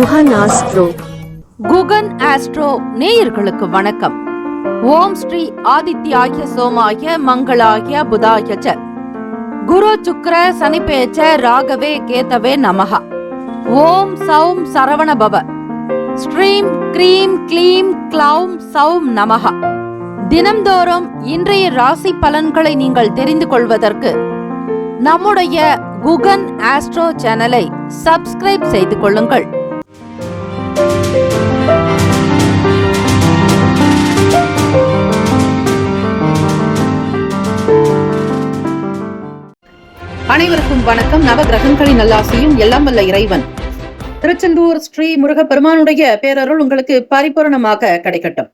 Guhan astro. Guhan astro நேயர்களுக்கு வணக்கம். ஓம் ஸ்ரீ ஆதித்யாய சோமாய மங்களாய புதாய ச குரு சுக்ர சனிபேச்ச ராகவே கேதவே நமஹ. ஓம் சௌம் சரவண பவ. ஸ்ரீம் க்ரீம் க்ளீம் க்ளௌம் சௌம் நமஹ. தினம்தோறும் இன்றைய ராசி பலன்களை நீங்கள் தெரிந்து கொள்வதற்கு நம்முடைய குகன் ஆஸ்ட்ரோ சேனலை சப்ஸ்கிரைப் செய்து கொள்ளுங்கள். அனைவருக்கும் வணக்கம். நவ கிரகங்களின் நல்லாசியும் எல்லாம் வல்ல இறைவன் திருச்செந்தூர் ஸ்ரீ முருகப்பெருமானுடைய பேரருள் உங்களுக்கு பரிபூரணமாக கிடைக்கட்டும்.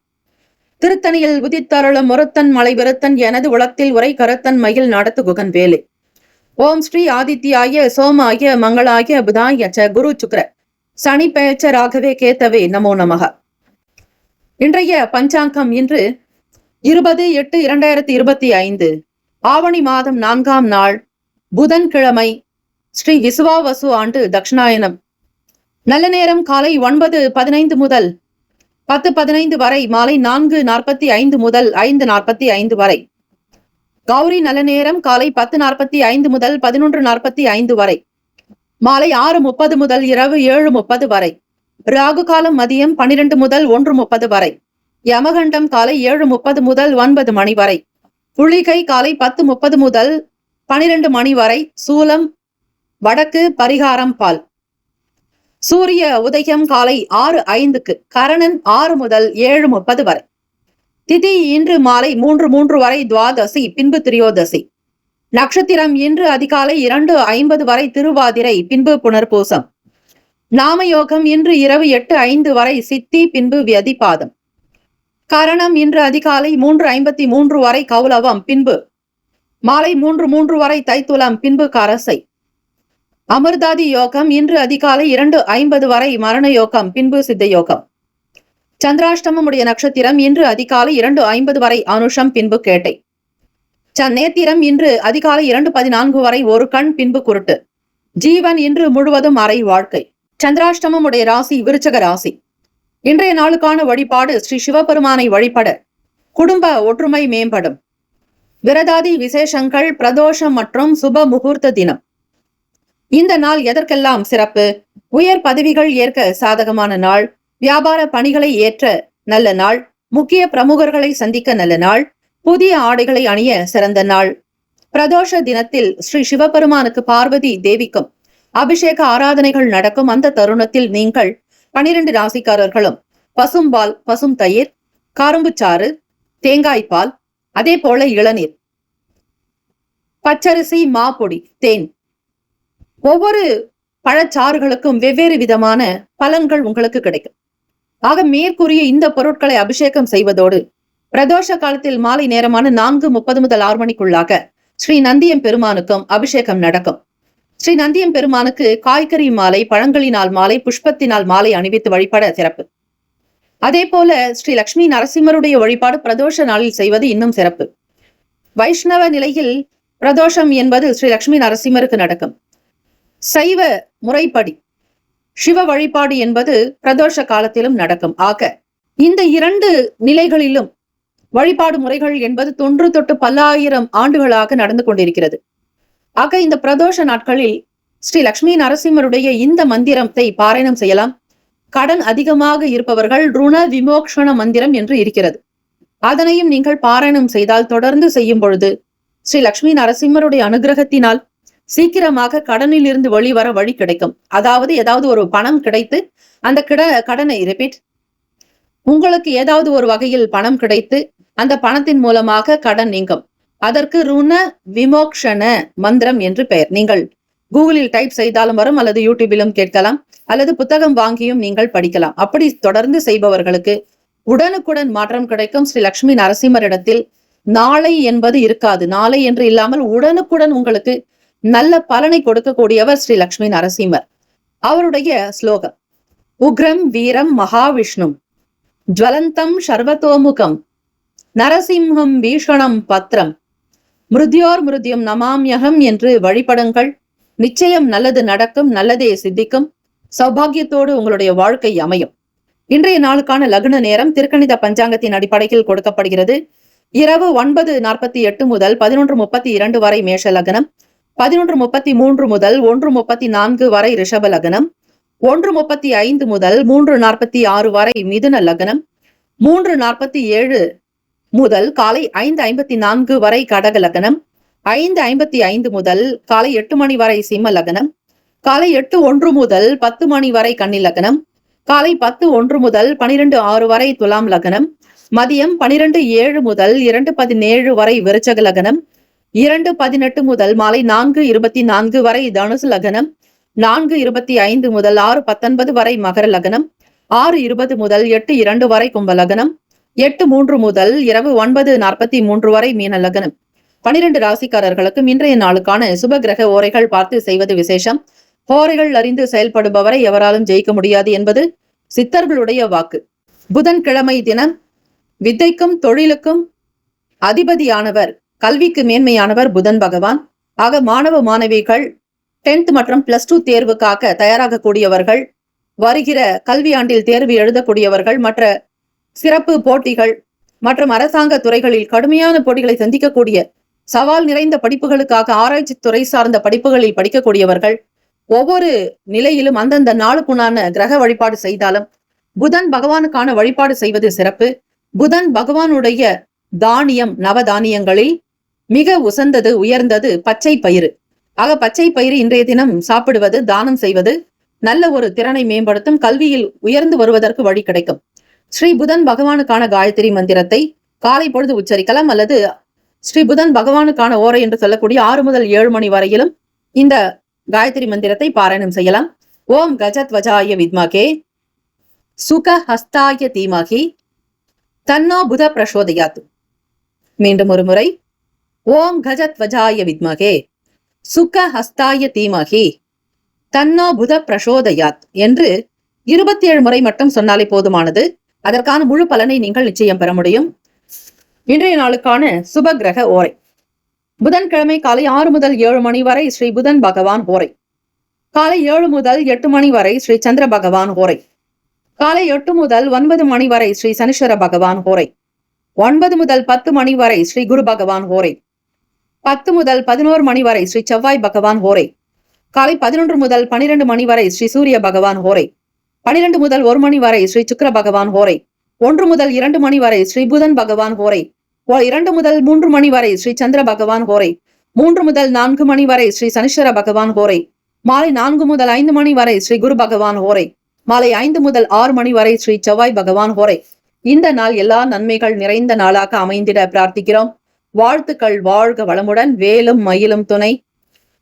திருத்தணியில் உதித்தருளும் முருத்தன் மலை விருத்தன் எனது உளத்தில் உரை கருத்தன் மயில் நடத்து குகன் வேலு. ஓம் ஸ்ரீ ஆதித்யாய சோமாய மங்களாய புதாய ச குரு சுக்ர சனி பேச்ச ராகவே கேத்தவே நமோ நமக. இன்றைய பஞ்சாங்கம் இன்று 20/8/2025 ஆவணி மாதம் 4ஆம் நாள் புதன்கிழமை, ஸ்ரீ விசுவாவசு ஆண்டு தட்சிணாயனம். நல்ல நேரம் காலை 9:15 முதல் 10:15 வரை, மாலை 4:45 முதல் 5:45 வரை. கௌரி நல்ல நேரம் காலை 10:45 முதல் 11:45 வரை, மாலை 6:30 முதல் இரவு 7:30 வரை. ராகு காலம் மதியம் 12 முதல் 1:30 வரை. யமகண்டம் காலை 7:30 முதல் 9 மணி வரை. புளிகை காலை 10:30 முதல் 12 மணி வரை. சூலம் வடக்கு, பரிகாரம் பால். சூரிய உதயம் காலை 6:05. கரணன் 6 முதல் 7:30 வரை. திதி இன்று மாலை 3:03 வரை துவாதசி, பின்பு திரியோதசி. நட்சத்திரம் இன்று அதிகாலை 2:50 வரை திருவாதிரை, பின்பு புனர்பூசம். நாமயோகம் இன்று இரவு 8:05 வரை சித்தி, பின்பு வியதிபாதம். கரணம் இன்று அதிகாலை 3:53 வரை கௌலவம், பின்பு மாலை 3:03 வரை தைத்துலம், பின்பு கரசை. அமிர்தாதி யோகம் இன்று அதிகாலை 2:50 வரை மரண யோகம், பின்பு சித்த யோகம். சந்திராஷ்டமம் உடைய நட்சத்திரம் இன்று அதிகாலை 2:50 வரை அனுஷம், பின்பு கேட்டை. நேத்திரம் இன்று அதிகாலை 2:14 வரை ஒரு கண், பின்பு குருட்டு. ஜீவன் இன்று முழுவதும் அரை வாழ்க்கை. சந்திராஷ்டமம் உடைய ராசி விருச்சக ராசி. இன்றைய நாளுக்கான வழிபாடு ஸ்ரீ சிவபெருமானை வழிபட குடும்ப ஒற்றுமை மேம்படும். விரதாதி விசேஷங்கள், பிரதோஷம் மற்றும் சுப முகூர்த்த தினம். இந்த நாள் எதற்கெல்லாம் சிறப்பு? உயர் பதவிகள் ஏற்க சாதகமான நாள், வியாபார பணிகளை ஏற்ற நல்ல நாள், முக்கிய பிரமுகர்களை சந்திக்க நல்ல நாள், புதிய ஆடைகளை அணிய சிறந்த நாள். பிரதோஷ தினத்தில் ஸ்ரீ சிவபெருமானுக்கு பார்வதி தேவிக்கும் அபிஷேக ஆராதனைகள் நடக்கும். அந்த தருணத்தில் நீங்கள் 12 ராசிக்காரர்களும் பசும்பால், பசும் தயிர், கரும்புச்சாறு, தேங்காய்பால், அதே போல இளநீர், பச்சரிசி, மாப்பொடி, தேன், ஒவ்வொரு பழச்சாறுகளுக்கும் வெவ்வேறு விதமான பலன்கள் உங்களுக்கு கிடைக்கும். ஆக மேற்கூறிய இந்த பொருட்களை அபிஷேகம் செய்வதோடு பிரதோஷ காலத்தில் மாலை நேரமான 4:30 முதல் 6 மணிக்குள்ளாக ஸ்ரீ நந்தியம் பெருமானுக்கும் அபிஷேகம் நடக்கும். ஸ்ரீ நந்தியம் பெருமானுக்கு காய்கறி மாலை, பழங்களினால் மாலை, புஷ்பத்தினால் மாலை அணிவித்து வழிபட சிறப்பு. அதே போல ஸ்ரீ லட்சுமி நரசிம்மருடைய வழிபாடு பிரதோஷ நாளில் செய்வது இன்னும் சிறப்பு. வைஷ்ணவ நிலையில் பிரதோஷம் என்பது ஸ்ரீ லட்சுமி நரசிம்மருக்கு நடக்கும். சைவ முறைப்படி சிவ வழிபாடு என்பது பிரதோஷ காலத்திலும் நடக்கும். ஆக இந்த 2 நிலைகளிலும் வழிபாடு முறைகள் என்பது தொன்று தொட்டு பல்லாயிரம் ஆண்டுகளாக நடந்து கொண்டிருக்கிறது. ஆக இந்த பிரதோஷ நாட்களில் ஸ்ரீ லட்சுமி நரசிம்மருடைய இந்த மந்திரத்தை பாராயணம் செய்யலாம். கடன் அதிகமாக இருப்பவர்கள் ருண விமோக்ஷண மந்திரம் என்று இருக்கிறது. அதனையும் நீங்கள் பாராயணம் செய்தால், தொடர்ந்து செய்யும் பொழுது ஸ்ரீ லட்சுமி நரசிம்மருடைய அனுகிரகத்தினால் சீக்கிரமாக கடனில் இருந்து வெளிவர வழி கிடைக்கும். அதாவது ஏதாவது ஒரு பணம் கிடைத்து அந்த கடனை ரிப்பீட் உங்களுக்கு ஏதாவது ஒரு வகையில் பணம் கிடைத்து அந்த பணத்தின் மூலமாக கடன் நீங்கும். அதற்கு ருண விமோக்ஷண மந்திரம் என்று பெயர். நீங்கள் கூகுளில் டைப் செய்தாலும் வரும், அல்லது யூடியூபிலும் கேட்கலாம், அல்லது புத்தகம் வாங்கியும் நீங்கள் படிக்கலாம். அப்படி தொடர்ந்து செய்பவர்களுக்கு உடனுக்குடன் மாற்றம் கிடைக்கும். ஸ்ரீ லட்சுமி நரசிம்மரிடத்தில் நாளை என்பது இருக்காது. நாளை என்று இல்லாமல் உடனுக்குடன் உங்களுக்கு நல்ல பலனை கொடுக்கக்கூடியவர் ஸ்ரீ லட்சுமி நரசிம்மர். அவருடைய ஸ்லோகம்: உக்ரம் வீரம் மகாவிஷ்ணும் ஜ்வலந்தம் சர்வதோமுகம் நரசிம்ஹம் பீஷணம் பத்ரம் மிருத்யோர் மிருத்யம் நமாம்யகம் என்று வழிபடுங்கள். நிச்சயம் நல்லது நடக்கும், நல்லதே சித்திக்கும். சௌபாகியத்தோடு உங்களுடைய வாழ்க்கை அமையும். இன்றைய நாளுக்கான லக்ன நேரம் திருக்கணித பஞ்சாங்கத்தின் அடிப்படையில் கொடுக்கப்படுகிறது. இரவு 9:48 முதல் 11:32 வரை மேஷ லக்னம், 11:33 முதல் 1:34 வரை ரிஷப லக்னம், 1:35 முதல் 3:46 வரை மிதுன லக்னம், 3:47 முதல் காலை 5:54 வரை கடக லக்னம், 5:55 முதல் காலை 8 மணி வரை சிம்ம லக்னம், காலை 8:01 முதல் 10 மணி வரை கன்னி லக்னம், காலை 10:01 முதல் 12:06 வரை துலாம் லக்னம், மதியம் 12:07 முதல் 2:17 வரை விருச்சக லக்னம், 2:18 முதல் மாலை 4:24 வரை தனுசு லக்னம், 4:25 முதல் 6:19 வரை மகர லக்னம், 6:20 முதல் 8:02 வரை கும்ப லக்னம், 8:03 முதல் இரவு 9:43 வரை மீன லக்னம். 12 ராசிக்காரர்களுக்கும் இன்றைய நாளுக்கான சுப கிரக ஓரைகள் பார்த்து செய்வது விசேஷம். ஓரைகள் அறிந்து செயல்படுபவரை எவராலும் ஜெயிக்க முடியாது என்பது சித்தர்களுடைய வாக்கு. புதன்கிழமை தினம் வித்தைக்கும் தொழிலுக்கும் அதிபதியானவர், கல்விக்கு மேன்மையானவர் புதன் பகவான். ஆக மாணவ மாணவிகள் 10th மற்றும் +2 தேர்வுக்காக தயாராகக்கூடியவர்கள், வருகிற கல்வியாண்டில் தேர்வு எழுதக்கூடியவர்கள், மற்ற சிறப்பு போட்டிகள் மற்றும் அரசாங்க துறைகளில் கடுமையான போட்டிகளை சந்திக்கக்கூடிய சவால் நிறைந்த படிப்புகளுக்காக ஆராய்ச்சி துறை சார்ந்த படிப்புகளில் படிக்கக்கூடியவர்கள், ஒவ்வொரு நிலையிலும் அந்தந்த நாளுக்குண்டான கிரக வழிபாடு செய்தாலும் புதன் பகவானுக்கான வழிபாடு செய்வது சிறப்பு. புதன் பகவானுடைய தானியம் நவதானியங்களில் மிக உயர்ந்தது பச்சை பயிறு. ஆக பச்சை பயிறு இன்றைய தினம் சாப்பிடுவது, தானம் செய்வது நல்ல ஒரு திறனை மேம்படுத்தும், கல்வியில் உயர்ந்து வருவதற்கு வழி கிடைக்கும். ஸ்ரீ புதன் பகவானுக்கான காயத்ரி மந்திரத்தை காலை பொழுது உச்சரிக்கலாம், அல்லது ஸ்ரீ புதன் பகவானுக்கான ஓரை என்று சொல்லக்கூடிய 6 முதல் 7 மணி வரையிலும் இந்த காயத்ரி மந்திரத்தை பாராயணம் செய்யலாம். ஓம் கஜத்வஜாய வித்மகே சுக ஹஸ்தாய தீமகி தன்னோ புத பிரசோதயாத். மீண்டும் ஒரு முறை, ஓம் கஜத்வஜாய வித்மகே சுக ஹஸ்தாய தீமகி தன்னோ புத பிரசோதயாத் என்று 27 முறை மட்டும் சொன்னாலே போதுமானது. அதற்கான முழு பலனை நீங்கள் நிச்சயம் பெற முடியும். இன்றைய நாளுக்கான சுப கிரக ஓரை. புதன்கிழமை காலை 6 முதல் 7 மணி வரை ஸ்ரீ புதன் பகவான் ஓரை. காலை 7 முதல் 8 மணி வரை ஸ்ரீ சந்திர பகவான் ஓரை. காலை 8 முதல் 9 மணி வரை ஸ்ரீ சனீஸ்வர பகவான் ஓரை. 9 முதல் 10 மணி வரை ஸ்ரீ குரு பகவான் ஓரை. 10 முதல் 11 மணி வரை ஸ்ரீ செவ்வாய் பகவான் ஓரை. காலை 11 முதல் 12 மணி வரை ஸ்ரீ சூரிய பகவான் ஓரை. 12 முதல் 1 மணி வரை ஸ்ரீ சுக்கிர பகவான் ஓரை. 1 முதல் 2 மணி வரை ஸ்ரீ புதன் பகவான் ஓரை. 2 முதல் 3 மணி வரை ஸ்ரீ சந்திர பகவான் ஓரை. 3 முதல் 4 மணி வரை ஸ்ரீ சனீஸ்வர பகவான் ஓரை. மாலை 4 முதல் 5 மணி வரை ஸ்ரீ குரு பகவான் ஓரை. மாலை 5 முதல் 6 மணி வரை ஸ்ரீ செவ்வாய் பகவான் ஓரை. இந்த நாள் எல்லா நன்மைகள் நிறைந்த நாளாக அமைந்திட பிரார்த்திக்கிறோம். வாழ்த்துக்கள். வாழ்க வளமுடன். வேலும் மயிலும் துணை.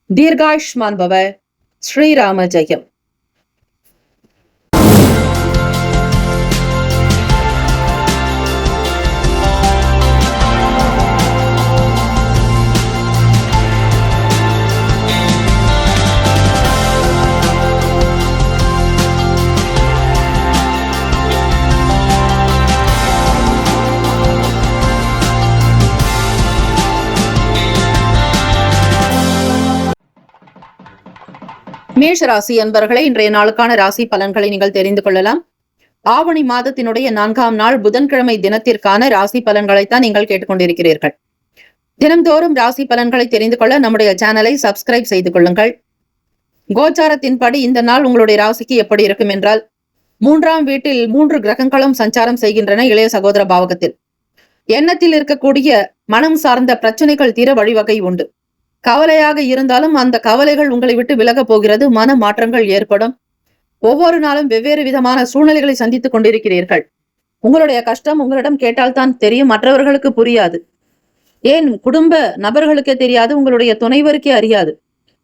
தீர்காயுஷ்மான் பவ. ஸ்ரீராம ஜெயம். மேஷ ராசி அன்பர்களே, இன்றைய நாளுக்கான ராசி பலன்களை நீங்கள் தெரிந்து கொள்ளலாம். ஆவணி மாதத்தினுடைய 4ஆம் நாள் புதன்கிழமை தினத்திற்கான ராசி பலன்களைத்தான் நீங்கள் கேட்டுக்கொண்டிருக்கிறீர்கள். தினம்தோறும் ராசி பலன்களை தெரிந்து கொள்ள நம்முடைய சேனலை சப்ஸ்கிரைப் செய்து கொள்ளுங்கள். கோச்சாரத்தின்படி இந்த நாள் உங்களுடைய ராசிக்கு எப்படி இருக்கும் என்றால், 3ஆம் வீட்டில் 3 கிரகங்களும் சஞ்சாரம் செய்கின்றன. இளைய சகோதர பாவகத்தில் எண்ணத்தில் இருக்கக்கூடிய மனம் சார்ந்த பிரச்சனைகள் தீர வழிவகை உண்டு. கவலையாக இருந்தாலும் அந்த கவலைகள் உங்களை விட்டு விலக போகிறது. மன மாற்றங்கள் ஏற்படும். ஒவ்வொரு நாளும் வெவ்வேறு விதமான சூழ்நிலைகளை சந்தித்துக் கொண்டிருக்கிறீர்கள். உங்களுடைய கஷ்டம் உங்களிடம் கேட்டால்தான் தெரியும், மற்றவர்களுக்கு புரியாது. ஏன் குடும்ப நபர்களுக்கே தெரியாது, உங்களுடைய துணைவருக்கே அறியாது.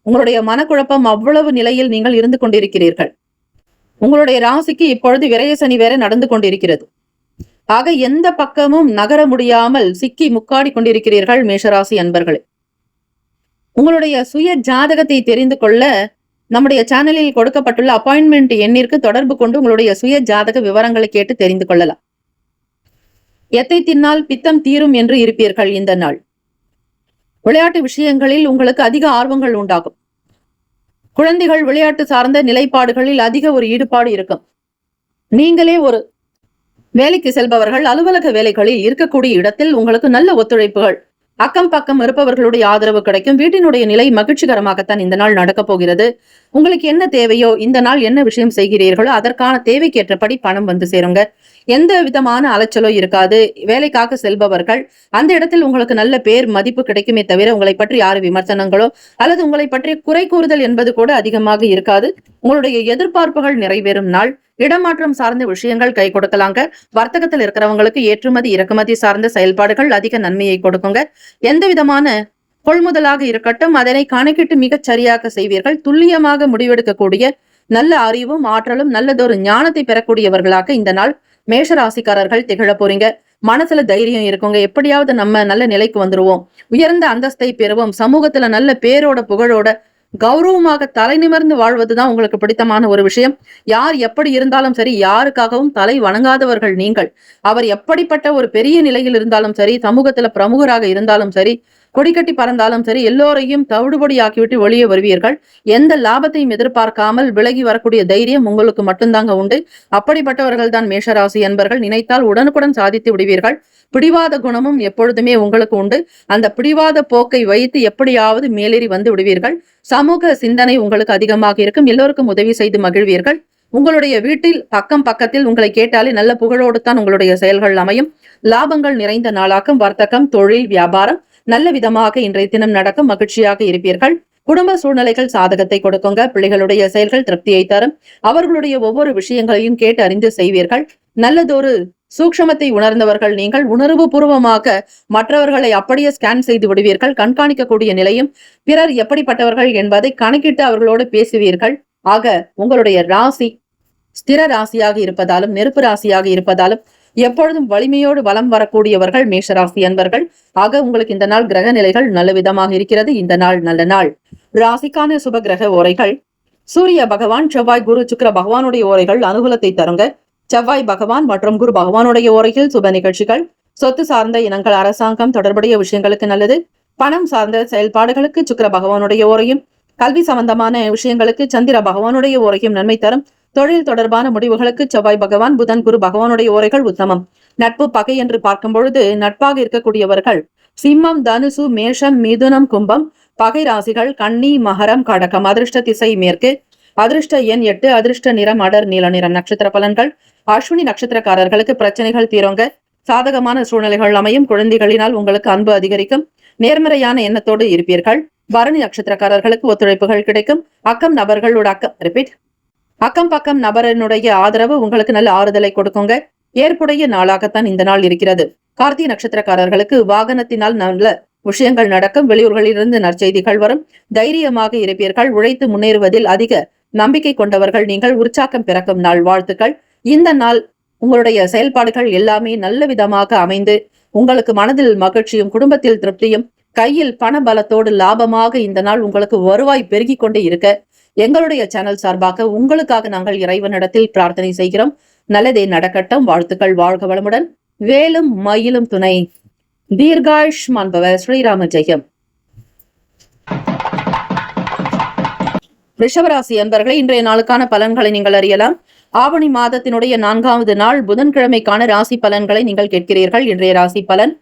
உங்களுடைய மனக்குழப்பம் அவ்வளவு நிலையில் நீங்கள் இருந்து கொண்டிருக்கிறீர்கள். உங்களுடைய ராசிக்கு இப்பொழுது விரய சனி வேற நடந்து கொண்டிருக்கிறது. ஆக எந்த பக்கமும் நகர முடியாமல் சிக்கி முக்காடி கொண்டிருக்கிறீர்கள் மேஷராசி அன்பர்களே. உங்களுடைய சுய ஜாதகத்தை தெரிந்து கொள்ள நம்முடைய சேனலில் கொடுக்கப்பட்டுள்ள அப்பாயின்மெண்ட் எண்ணிற்கு தொடர்பு கொண்டு உங்களுடைய சுய ஜாதக விவரங்களை கேட்டு தெரிந்து கொள்ளலாம். எத்தை தின்னால் பித்தம் தீரும் என்று இருப்பீர்கள். இந்த நாள் விளையாட்டு விஷயங்களில் உங்களுக்கு அதிக ஆர்வங்கள் உண்டாகும். குழந்தைகள் விளையாட்டு சார்ந்த நிலைப்பாடுகளில் அதிக ஒரு ஈடுபாடு இருக்கும். நீங்களே ஒரு வேலைக்கு செல்பவர்கள் அலுவலக வேலைகளில் இருக்கக்கூடிய இடத்தில் உங்களுக்கு நல்ல ஒத்துழைப்புகள், அக்கம் பக்கம் இருப்பவர்களுடைய ஆதரவு கிடைக்கும். வீட்டினுடைய நிலை மகிழ்ச்சிகரமாகத்தான் இந்த நாள் நடக்க போகிறது. உங்களுக்கு என்ன தேவையோ, இந்த நாள் என்ன விஷயம் செய்கிறீர்களோ அதற்கான தேவைக்கேற்றபடி பணம் வந்து சேருங்க. எந்த விதமான அலைச்சலோ இருக்காது. வேலைக்காக செல்பவர்கள் அந்த இடத்தில் உங்களுக்கு நல்ல பேர் மதிப்பு கிடைக்குமே தவிர உங்களை பற்றி யாரு விமர்சனங்களோ அல்லது உங்களை பற்றி குறை கூறுதல் என்பது கூட அதிகமாக இருக்காது. உங்களுடைய எதிர்பார்ப்புகள் நிறைவேறும் நாள். இடமாற்றம் சார்ந்த விஷயங்கள் கை கொடுக்கலாங்க. வர்த்தகத்தில் இருக்கிறவங்களுக்கு ஏற்றுமதி இறக்குமதி சார்ந்த செயல்பாடுகள் அதிக நன்மையை கொடுக்குங்க. எந்த விதமான கொள்முதலாக இருக்கட்டும் அதனை கணக்கிட்டு மிகச் சரியாக செய்வீர்கள். துல்லியமாக முடிவெடுக்கக்கூடிய நல்ல அறிவும் ஆற்றலும் நல்லதொரு ஞானத்தை பெறக்கூடியவர்களாக இந்த நாள் மேஷராசிக்காரர்கள் திகழ போறீங்க. மனசுல தைரியம் இருக்குங்க. எப்படியாவது நம்ம நல்ல நிலைக்கு வந்துருவோம், உயர்ந்த அந்தஸ்தை பெறுவோம், சமூகத்துல நல்ல பேரோட புகழோட கௌரவமாக தலை நிமிர்ந்து வாழ்வதுதான் உங்களுக்கு பிடித்தமான ஒரு விஷயம். யார் எப்படி இருந்தாலும் சரி, யாருக்காகவும் தலை வணங்காதவர்கள் நீங்கள். அவர் எப்படிப்பட்ட ஒரு பெரிய நிலையில் இருந்தாலும் சரி, சமூகத்துல பிரமுகராக இருந்தாலும் சரி, கொடிக்கட்டி பறந்தாலும் சரி, எல்லோரையும் தவிடுபடி ஆக்கிவிட்டு வெளியே வருவீர்கள். எந்த லாபத்தையும் எதிர்பார்க்காமல் விலகி வரக்கூடிய தைரியம் உங்களுக்கு மட்டும்தாங்க உண்டு. அப்படிப்பட்டவர்கள் தான் மேஷராசி என்பர்கள். நினைத்தால் உடனுக்குடன் சாதித்து விடுவீர்கள். பிடிவாத குணமும் எப்பொழுதுமே உங்களுக்கு உண்டு. அந்த பிடிவாத போக்கை வைத்து எப்படியாவது மேலேறி வந்து விடுவீர்கள். சமூக சிந்தனை உங்களுக்கு அதிகமாக இருக்கும். எல்லோருக்கும் உதவி செய்து மகிழ்வீர்கள். உங்களுடைய வீட்டில் பக்கம் பக்கத்தில் உங்களை கேட்டாலே நல்ல புகழோடு தான் உங்களுடைய செயல்கள் அமையும். லாபங்கள் நிறைந்த நாளாக்கும். வர்த்தகம், தொழில், வியாபாரம் நல்ல விதமாக இன்றைய தினம் நடக்கும். மகிழ்ச்சியாக இருப்பீர்கள். குடும்ப சூழ்நிலைகள் சாதகத்தை கொடுக்குங்க. பிள்ளைகளுடைய செயல்கள் திருப்தியை தரும். அவர்களுடைய ஒவ்வொரு விஷயங்களையும் கேட்டு அறிந்து செய்வீர்கள். நல்லதொரு சூக்ஷமத்தை உணர்ந்தவர்கள் நீங்கள். உணர்வு பூர்வமாக மற்றவர்களை அப்படியே ஸ்கேன் செய்து விடுவீர்கள். கண்காணிக்கக்கூடிய நிலையும், பிறர் எப்படிப்பட்டவர்கள் என்பதை கணக்கிட்டு அவர்களோடு பேசுவீர்கள். ஆக உங்களுடைய ராசி ஸ்திர ராசியாக இருப்பதாலும் நெருப்பு ராசியாக இருப்பதாலும் எப்பொழுதும் வலிமையோடு வலம் வரக்கூடியவர்கள் மேஷராசி என்பர்கள். ஆக உங்களுக்கு இந்த நாள் கிரக நிலைகள் நல்ல விதமாக இருக்கிறது. இந்த நாள் நல்ல நாள். ராசிக்கான சுப கிரக ஓரைகள்: சூரிய பகவான், செவ்வாய், குரு, சுக்கிர பகவானுடைய ஓரைகள் அனுகூலத்தை தருங்க. செவ்வாய் பகவான் மற்றும் குரு பகவானுடைய ஓரையில் சுப நிகழ்ச்சிகள், சொத்து சார்ந்த இனங்கள், அரசாங்கம் தொடர்புடைய விஷயங்களுக்கு நல்லது. பணம் சார்ந்த செயல்பாடுகளுக்கு சுக்கிர பகவானுடைய ஓரையும், கல்வி சம்பந்தமான விஷயங்களுக்கு சந்திர பகவானுடைய ஓரையும் நன்மை தரும். தொழில் தொடர்பான முடிவுகளுக்கு செவ்வாய் பகவான், புதன், குரு பகவானுடைய ஓரைகள் உத்தமம். நட்பு பகை என்று பார்க்கும் பொழுது நட்பாக இருக்கக்கூடியவர்கள் சிம்மம், தனுசு, மேஷம், மிதுனம், கும்பம். பகை ராசிகள் கன்னி, மகரம், கடகம். அதிர்ஷ்ட திசை மேற்கு. அதிர்ஷ்ட எண் 8. அதிர்ஷ்ட நிறம் அடர் நீல நிறம். நட்சத்திர பலன்கள்: அஸ்வினி நட்சத்திரக்காரர்களுக்கு பிரச்சனைகள் தீருங்க. சாதகமான சூழ்நிலைகள் அமையும். குழந்தைகளினால் உங்களுக்கு அன்பு அதிகரிக்கும். நேர்மறையான எண்ணத்தோடு இருப்பீர்கள். பரணி நட்சத்திரக்காரர்களுக்கு ஒத்துழைப்புகள் கிடைக்கும். அக்கம் பக்கம் நபரனுடைய ஆதரவு உங்களுக்கு நல்ல ஆறுதலை கொடுக்குங்க. ஏற்புடைய நாளாகத்தான் இந்த நாள் இருக்கிறது. கார்த்திகை நட்சத்திரக்காரர்களுக்கு வாகனத்தினால் நல்ல விஷயங்கள் நடக்கும். வெளியூர்களிலிருந்து நற்செய்திகள் வரும். தைரியமாக இருப்பீர்கள். உழைத்து முன்னேறுவதில் அதிக நம்பிக்கை கொண்டவர்கள் நீங்கள். உற்சாகம் பிறக்கும் நாள். வாழ்த்துக்கள். இந்த நாள் உங்களுடைய செயல்பாடுகள் எல்லாமே நல்ல விதமாக அமைந்து உங்களுக்கு மனதில் மகிழ்ச்சியும் குடும்பத்தில் திருப்தியும் கையில் பண பலத்தோடு லாபமாக இந்த நாள் உங்களுக்கு வருவாய் பெருகி கொண்டே இருக்க எங்களுடைய சேனல் சார்பாக உங்களுக்காக நாங்கள் இறைவனிடத்தில் பிரார்த்தனை செய்கிறோம். நல்லதே நடக்கட்டும். வாழ்த்துக்கள். வாழ்க வளமுடன். வேலும் மயிலும் துணை. தீர்காயுஷ்மான் பவ. ஸ்ரீராம ஜெயம். ரிஷபராசி அன்பர்களை இன்றைய நாளுக்கான பலன்களை நீங்கள் அறியலாம். ஆவணி மாதத்தினுடைய 4வது நாள் புதன்கிழமைக்கான ராசி பலன்களை நீங்கள் கேட்கிறீர்கள். இன்றைய ராசி பலன்.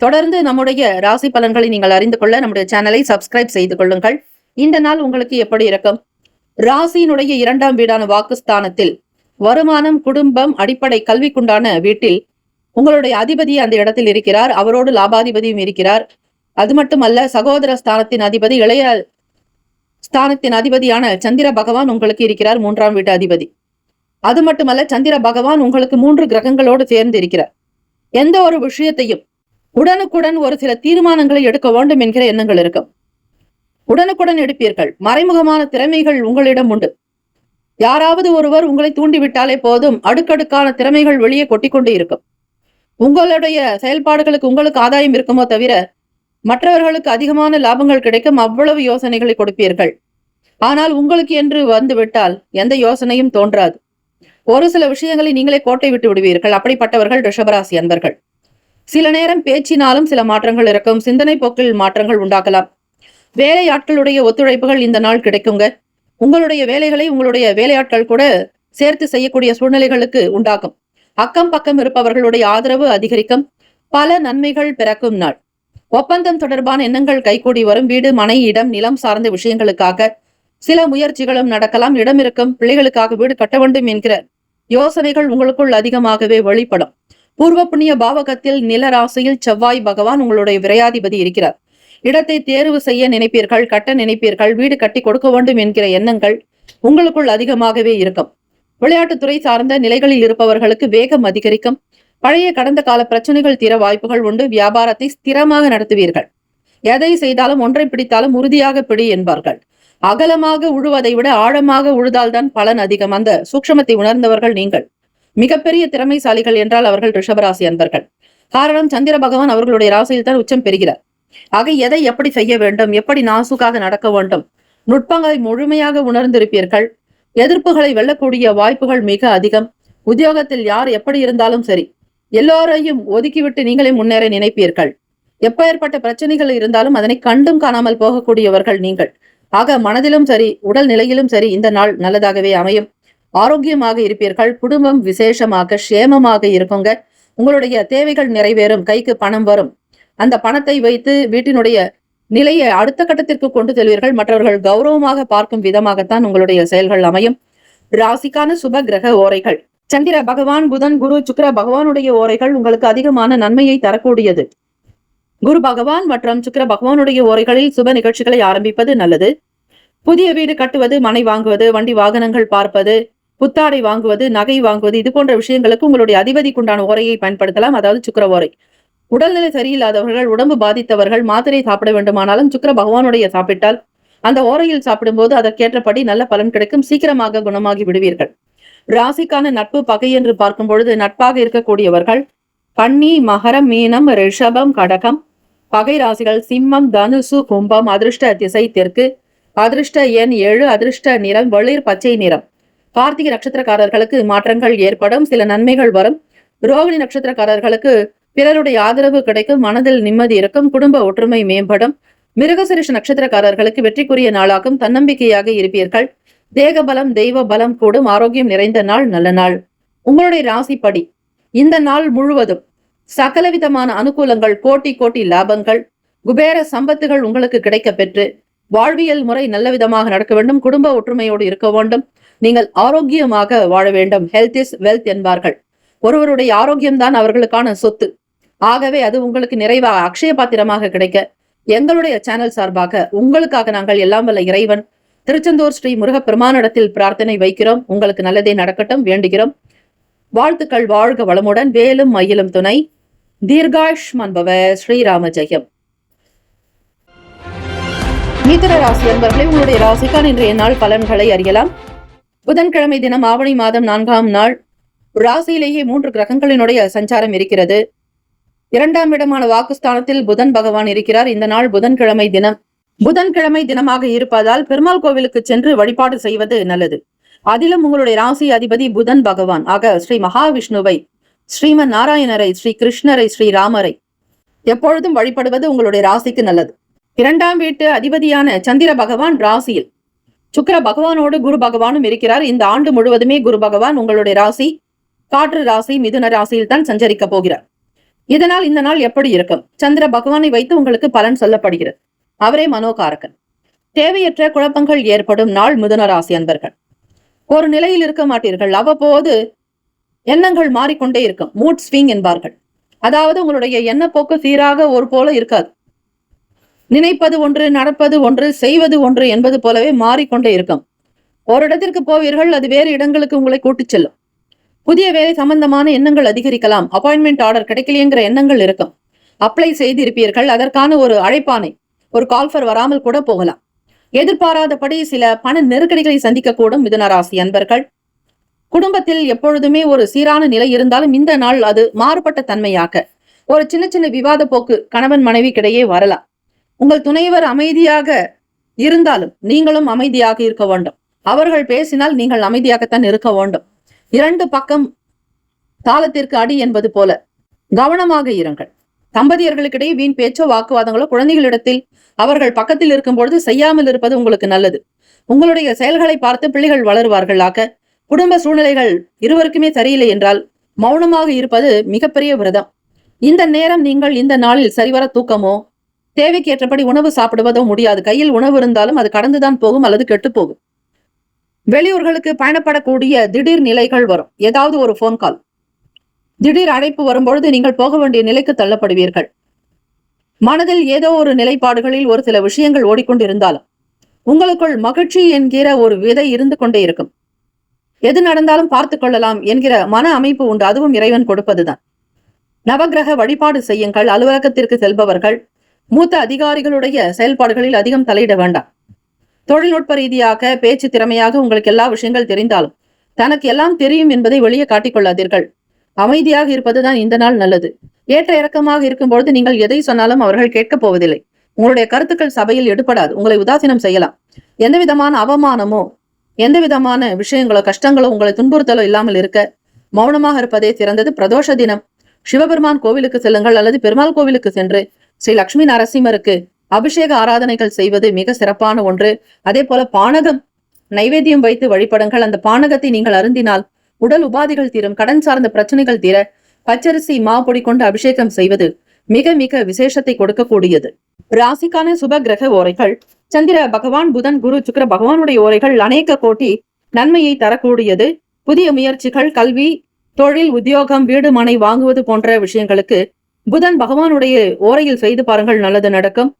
தொடர்ந்து நம்முடைய ராசி பலன்களை நீங்கள் அறிந்து கொள்ள நம்முடைய சேனலை சப்ஸ்கிரைப் செய்து கொள்ளுங்கள். இந்த நாள் உங்களுக்கு எப்படி இருக்கும்? ராசியினுடைய 2ஆம் வீடான வாக்குஸ்தானத்தில் வருமானம், குடும்பம், அடிப்படை கல்விக்குண்டான வீட்டில் உங்களுடைய அதிபதி அந்த இடத்தில் இருக்கிறார். அவரோடு லாபாதிபதியும் இருக்கிறார். அது மட்டுமல்ல, சகோதர ஸ்தானத்தின் அதிபதி, இளைய ஸ்தானத்தின் அதிபதியான சந்திர பகவான் உங்களுக்கு இருக்கிறார். 3ஆம் வீட்டு அதிபதி. அது மட்டுமல்ல, சந்திர பகவான் உங்களுக்கு 3 கிரகங்களோடு சேர்ந்து இருக்கிறார். எந்த ஒரு விஷயத்தையும் உடனுக்குடன் ஒரு சில தீர்மானங்களை எடுக்க வேண்டும் என்கிற எண்ணங்கள் இருக்கும். உடனுக்குடன் எடுப்பீர்கள். மறைமுகமான திறமைகள் உங்களிடம் உண்டு. யாராவது ஒருவர் உங்களை தூண்டிவிட்டாலே போதும், அடுக்கடுக்கான திறமைகள் வெளியே கொட்டிக்கொண்டு இருக்கும். உங்களுடைய செயல்பாடுகளுக்கு உங்களுக்கு ஆதாயம் இருக்குமோ தவிர மற்றவர்களுக்கு அதிகமான லாபங்கள் கிடைக்கும். அவ்வளவு யோசனைகளை கொடுப்பீர்கள். ஆனால் உங்களுக்கு என்று வந்து விட்டால் எந்த யோசனையும் தோன்றாது. ஒரு சில விஷயங்களை நீங்களே கோட்டை விட்டு விடுவீர்கள். அப்படிப்பட்டவர்கள் ரிஷபராசி அன்பர்கள். சில நேரம் பேச்சினாலும் சில மாற்றங்கள் இருக்கும். சிந்தனை போக்கில் மாற்றங்கள் உண்டாக்கலாம். வேலை ஆட்களுடைய ஒத்துழைப்புகள் இந்த நாள் கிடைக்குங்க. உங்களுடைய வேலைகளை உங்களுடைய வேலையாட்கள் கூட சேர்த்து செய்யக்கூடிய சூழ்நிலைகளுக்கு உண்டாகும். அக்கம் பக்கம் இருப்பவர்களுடைய ஆதரவு அதிகரிக்கும். பல நன்மைகள் பிறக்கும் நாள். ஒப்பந்தம் தொடர்பான எண்ணங்கள் கைகூடி வரும். வீடு, மனை, இடம், நிலம் சார்ந்த விஷயங்களுக்காக சில முயற்சிகளும் நடக்கலாம். இடம் இருக்கும் பிள்ளைகளுக்காக வீடு கட்ட வேண்டும் என்கிற யோசனைகள் உங்களுக்குள் அதிகமாகவே வெளிப்படும். பூர்வ புண்ணிய பாவகத்தில் நில ராசியில் செவ்வாய் பகவான் உங்களுடைய விரையாதிபதி இருக்கிறார். இடத்தை தேர்வு செய்ய நினைப்பீர்கள், கட்ட நினைப்பீர்கள், வீடு கட்டி கொடுக்க வேண்டும் என்கிற எண்ணங்கள் உங்களுக்குள் அதிகமாகவே இருக்கும். விளையாட்டுத்துறை சார்ந்த நிலைகளில் இருப்பவர்களுக்கு வேகம் அதிகரிக்கும். பழைய கடந்த கால பிரச்சனைகள் தீர வாய்ப்புகள் உண்டு. வியாபாரத்தை ஸ்திரமாக நடத்துவீர்கள். எதை செய்தாலும் ஒன்றை பிடித்தாலும் உறுதியாக பிடி என்பார்கள். அகலமாக உழுவதை விட ஆழமாக உழுதால்தான் பலன் அதிகம். அந்த சூக்ஷமத்தை உணர்ந்தவர்கள் நீங்கள். மிகப்பெரிய திறமைசாலிகள் என்றால் அவர்கள் ரிஷபராசி அன்பர்கள். காரணம், சந்திர பகவான் அவர்களுடைய ராசியில் தான் உச்சம் பெறுகிறார். ஆக எதை எப்படி செய்ய வேண்டும், எப்படி நாசுக்காக நடக்க வேண்டும், நுட்பங்களை முழுமையாக உணர்ந்திருப்பீர்கள். எதிர்ப்புகளை வெல்லக்கூடிய வாய்ப்புகள் மிக அதிகம். உத்தியோகத்தில் யார் எப்படி இருந்தாலும் சரி, எல்லோரையும் ஒதுக்கிவிட்டு நீங்களே முன்னேற நினைப்பீர்கள். எப்பேற்பட்ட பிரச்சனைகள் இருந்தாலும் அதனை கண்டும் காணாமல் போகக்கூடியவர்கள் நீங்கள். ஆக மனதிலும் சரி, உடல் நிலையிலும் சரி இந்த நாள் நல்லதாகவே அமையும். ஆரோக்கியமாக இருப்பீர்கள். குடும்பம் விசேஷமாக சேமமாக இருக்குங்க. உங்களுடைய தேவைகள் நிறைவேறும். கைக்கு பணம் வரும். அந்த பணத்தை வைத்து வீட்டினுடைய நிலையை அடுத்த கட்டத்திற்கு கொண்டு செல்வீர்கள். மற்றவர்கள் கௌரவமாக பார்க்கும் விதமாகத்தான் உங்களுடைய செயல்கள் அமையும். ராசிக்கான சுப கிரக ஓரைகள். சந்திர பகவான், புதன், குரு, சுக்கிர பகவானுடைய ஓரைகள் உங்களுக்கு அதிகமான நன்மையை தரக்கூடியது. குரு பகவான் மற்றும் சுக்கிர பகவானுடைய ஓரைகளில் சுப நிகழ்ச்சிகளை ஆரம்பிப்பது நல்லது. புதிய வீடு கட்டுவது, மனை வாங்குவது, வண்டி வாகனங்கள் பார்ப்பது, புத்தாடை வாங்குவது, நகை வாங்குவது, இது போன்ற விஷயங்களுக்கு உங்களுடைய அதிபதிக்குண்டான ஓரையை பயன்படுத்தலாம். அதாவது சுக்கிர ஓரை. உடல்நிலை சரியில்லாதவர்கள், உடம்பு பாதித்தவர்கள் மாத்திரை சாப்பிட வேண்டுமானாலும் சுக்கிர பகவானுடைய சாப்பிட்டால் அந்த ஓரையில் சாப்பிடும்போது அதற்கேற்றபடி நல்ல பலன் கிடைக்கும். சீக்கிரமாக குணமாகி விடுவீர்கள். ராசிக்கான நட்பு பகை என்று பார்க்கும் பொழுது நட்பாக இருக்கக்கூடியவர்கள் கன்னி, மகரம், மீனம், ரிஷபம், கடகம். பகை ராசிகள் சிம்மம், தனுசு, கும்பம். அதிர்ஷ்ட திசை தெற்கு. அதிர்ஷ்ட எண் 7. அதிர்ஷ்ட நிறம் வெளிர் பச்சை நிறம். கார்த்திகை நட்சத்திரக்காரர்களுக்கு மாற்றங்கள் ஏற்படும். சில நன்மைகள் வரும். ரோகிணி நட்சத்திரக்காரர்களுக்கு பிறருடைய ஆதரவு கிடைக்கும். மனதில் நிம்மதி இருக்கும். குடும்ப ஒற்றுமை மேம்படும். மிருகசீரிஷ நட்சத்திரக்காரர்களுக்கு வெற்றிக்குரிய நாளாகும். தன்னம்பிக்கையாக இருப்பீர்கள். தேக பலம், தெய்வ பலம் கூடும். ஆரோக்கியம் நிறைந்த நாள், நல்ல நாள். உங்களுடைய ராசிப்படி இந்த நாள் முழுவதும் சகலவிதமான அனுகூலங்கள், கோட்டி கோட்டி லாபங்கள், குபேர சம்பத்துகள் உங்களுக்கு கிடைக்க பெற்று வாழ்வியல் முறை நல்ல விதமாக நடக்க வேண்டும். குடும்ப ஒற்றுமையோடு இருக்க வேண்டும். நீங்கள் ஆரோக்கியமாக வாழ வேண்டும். ஹெல்த் இஸ் வெல்த் என்பார்கள். ஒருவருடைய ஆரோக்கியம்தான் அவர்களுக்கான சொத்து. ஆகவே அது உங்களுக்கு நிறைவாக அக்ஷய பாத்திரமாக கிடைக்க எங்களுடைய சேனல் சார்பாக உங்களுக்காக நாங்கள் எல்லாம் வல்ல இறைவன் திருச்செந்தூர் ஸ்ரீ முருகப்பெருமானிடத்தில் பிரார்த்தனை வைக்கிறோம். உங்களுக்கு நல்லதே நடக்கட்டும் வேண்டுகிறோம். வாழ்த்துக்கள். வாழ்க வளமுடன். வேலும் மயிலும் துணை. தீர்காயுஷ்மான் பவ. ஸ்ரீராம ஜெயம். மிதுன ராசி அன்பர்களே, உங்களுடைய ராசிக்கான இன்றைய நாள் பலன்களை அறியலாம். புதன்கிழமை தினம் ஆவணி மாதம் 4ஆம் நாள். ராசியிலேயே 3 கிரகங்களினுடைய சஞ்சாரம் இருக்கிறது. 2ஆம் இடமான வாக்குஸ்தானத்தில் புதன் பகவான் இருக்கிறார். இந்த நாள் புதன்கிழமை தினம். புதன்கிழமை தினமாக இருப்பதால் பெருமாள் கோவிலுக்கு சென்று வழிபாடு செய்வது நல்லது. அதிலும் உங்களுடைய ராசி அதிபதி புதன் பகவான். ஆக ஸ்ரீ மகாவிஷ்ணுவை, ஸ்ரீமன் நாராயணரை, ஸ்ரீ கிருஷ்ணரை, ஸ்ரீ ராமரை எப்பொழுதும் வழிபடுவது உங்களுடைய ராசிக்கு நல்லது. 2ஆம் வீட்டு அதிபதியான சந்திர பகவான் ராசியில் சுக்கிர பகவானோடு குரு பகவானும் இருக்கிறார். இந்த ஆண்டு முழுவதுமே குரு பகவான் உங்களுடைய ராசி காற்று ராசி மிதுன ராசியில் தான் சஞ்சரிக்க போகிறார். இதனால் இந்த நாள் எப்படி இருக்கும்? சந்திர பகவானை வைத்து உங்களுக்கு பலன் சொல்லப்படுகிறது. அவரே மனோகாரகன். தேவையற்ற குழப்பங்கள் ஏற்படும் நாள் மிதுன ராசி அன்பர்கள். ஒரு நிலையில் இருக்க மாட்டீர்கள். அவ்வப்போது எண்ணங்கள் மாறிக்கொண்டே இருக்கும். மூட் ஸ்விங் என்பார்கள். அதாவது உங்களுடைய எண்ணப்போக்கு சீராக ஒரு போல இருக்காது. நினைப்பது ஒன்று, நடப்பது ஒன்று, செய்வது ஒன்று என்பது போலவே மாறிக்கொண்டே இருக்கும். ஒரு இடத்திற்கு போவீர்கள், அது வேறு இடங்களுக்கு உங்களை கூட்டிச் செல்லும். புதிய வேலை சம்பந்தமான எண்ணங்கள் அதிகரிக்கலாம். அப்பாயின்மெண்ட் ஆர்டர் கிடைக்கலையேங்கிற எண்ணங்கள் இருக்கும். அப்ளை செய்திருப்பீர்கள். அதற்கான ஒரு அழைப்பானை, ஒரு கால்ஃபர் வராமல் கூட போகலாம். எதிர்பாராதபடி சில பண நெருக்கடிகளை சந்திக்கக்கூடும் மிதுன ராசி அன்பர்கள். குடும்பத்தில் எப்பொழுதுமே ஒரு சீரான நிலை இருந்தாலும் இந்த நாள் அது மாறுபட்ட தன்மையாக ஒரு சின்ன சின்ன விவாத போக்கு கணவன் மனைவிக்கிடையே வரலாம். உங்கள் துணைவர் அமைதியாக இருந்தாலும் நீங்களும் அமைதியாக இருக்க வேண்டும். அவர்கள் பேசினால் நீங்கள் அமைதியாகத்தான் இருக்க வேண்டும். 2 பக்கம் தாளத்திற்கு அடி என்பது போல கவனமாக இருங்கள். தம்பதியர்களுக்கிடையே வீண் பேச்சோ வாக்குவாதங்களோ குழந்தைகளிடத்தில் அவர்கள் பக்கத்தில் இருக்கும் பொழுது செய்யாமல் இருப்பது உங்களுக்கு நல்லது. உங்களுடைய செயல்களை பார்த்து பிள்ளைகள் வளருவார்களாக. குடும்ப சூழ்நிலைகள் இருவருக்குமே சரியில்லை என்றால் மௌனமாக இருப்பது மிகப்பெரிய விரதம். இந்த நேரம் நீங்கள் இந்த நாளில் சரிவர தூக்கமோ தேவைக்கு ஏற்றபடி உணவு சாப்பிடுவதோ முடியாது. கையில் உணவு இருந்தாலும் அது கடந்துதான் போகும் அல்லது கெட்டு போகும். வெளியூர்களுக்கு பயணப்படக்கூடிய திடீர் நிலைகள் வரும். ஏதாவது ஒரு போன் கால், திடீர் அழைப்பு வரும்பொழுது நீங்கள் போக வேண்டிய நிலைக்கு தள்ளப்படுவீர்கள். மனதில் ஏதோ ஒரு நிலைப்பாடுகளில் ஒரு சில விஷயங்கள் ஓடிக்கொண்டிருந்தாலும் உங்களுக்குள் மகிழ்ச்சி என்கிற ஒரு விதை இருந்து கொண்டே இருக்கும். எது நடந்தாலும் பார்த்து கொள்ளலாம் என்கிற மன அமைப்பு உண்டு. அதுவும் இறைவன் கொடுப்பதுதான். நவகிரக வழிபாடு செய்யுங்கள். அலுவலகத்திற்கு செல்பவர்கள் மூத்த அதிகாரிகளுடைய செயல்பாடுகளில் அதிகம் தலையிட வேண்டாம். தொழில்நுட்ப ரீதியாக பேச்சு திறமையாக உங்களுக்கு எல்லா விஷயங்கள் தெரிந்தாலும் தனக்கு எல்லாம் தெரியும் என்பதை வெளியே காட்டிக்கொள்ளாதீர்கள். அமைதியாக இருப்பதுதான் இந்த நாள் நல்லது. ஏற்ற இறக்கமாக இருக்கும்பொழுது நீங்கள் எதை சொன்னாலும் அவர்கள் கேட்கப் போவதில்லை. உங்களுடைய கருத்துக்கள் சபையில் எடுபடாது. உங்களை உதாசீனம் செய்யலாம். எந்த விதமான அவமானமோ எந்த விதமான விஷயங்களோ கஷ்டங்களோ உங்களை துன்புறுத்தலோ இல்லாமல் இருக்க மௌனமாக இருப்பதே சிறந்தது. பிரதோஷ தினம் சிவபெருமான் கோவிலுக்கு செல்லுங்கள் அல்லது பெருமாள் கோவிலுக்கு சென்று ஸ்ரீ லட்சுமி நரசிம்மருக்கு அபிஷேக ஆராதனைகள் செய்வது மிக சிறப்பான ஒன்று. அதே போல பானகம் நைவேத்தியம் வைத்து வழிபடுங்கள். அந்த பானகத்தை நீங்கள் அருந்தினால் உடல் உபாதைகள் தீரும். கடன் சார்ந்த பிரச்சனைகள் தீர பச்சரிசி மாப்பொடி கொண்டு அபிஷேகம் செய்வது மிக மிக விசேஷத்தை கொடுக்கக்கூடியது. ராசிக்கான சுப கிரக ஓரைகள் சந்திர பகவான், புதன், குரு, சுக்கிர பகவானுடைய ஓரைகள் அநேக கோட்டி நன்மையை தரக்கூடியது. புதிய முயற்சிகள், கல்வி, தொழில், உத்தியோகம், வீடு, மனை வாங்குவது போன்ற விஷயங்களுக்கு புதன் பகவானுடைய ஓரையில் செய்து பாருங்கள், நல்லது நடக்கும்.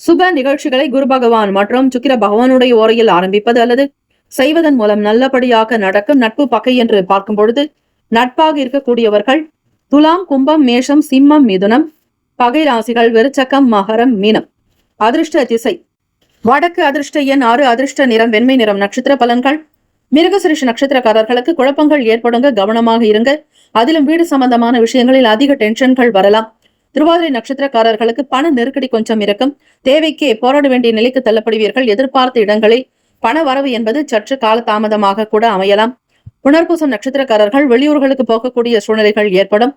சுப நிகழ்ச்சிகளை குரு பகவான் மற்றும் சுக்கிர பகவானுடைய ஓரையில் ஆரம்பிப்பது அல்லது செய்வதன் மூலம் நல்லபடியாக நடக்கும். நட்பு பகை என்று பார்க்கும் பொழுது நட்பாக இருக்கக்கூடியவர்கள் துலாம், கும்பம், மேஷம், சிம்மம், மிதுனம். பகை ராசிகள் விருச்சகம், மகரம், மீனம். அதிர்ஷ்ட திசை வடக்கு. அதிர்ஷ்ட எண் 6. அதிர்ஷ்ட நிறம் வெண்மை நிறம். நட்சத்திர பலன்கள் மிருகசிரிஷ நட்சத்திரக்காரர்களுக்கு குழப்பங்கள் ஏற்படுங்க, கவனமாக இருங்க. அதிலும் வீடு சம்பந்தமான விஷயங்களில் அதிக டென்ஷன்கள் வரலாம். திருவாதிரை நட்சத்திரக்காரர்களுக்கு பண நெருக்கடி கொஞ்சம் இருக்கும். தேவைக்கே போராட வேண்டிய நிலைக்கு தள்ளப்படுவீர்கள். எதிர்பார்த்த இடங்களில் பண வரவு என்பது சற்று கால தாமதமாக கூட அமையலாம். புனர்பூசம் நட்சத்திரக்காரர்கள் வெளியூர்களுக்கு போகக்கூடிய சூழ்நிலைகள் ஏற்படும்.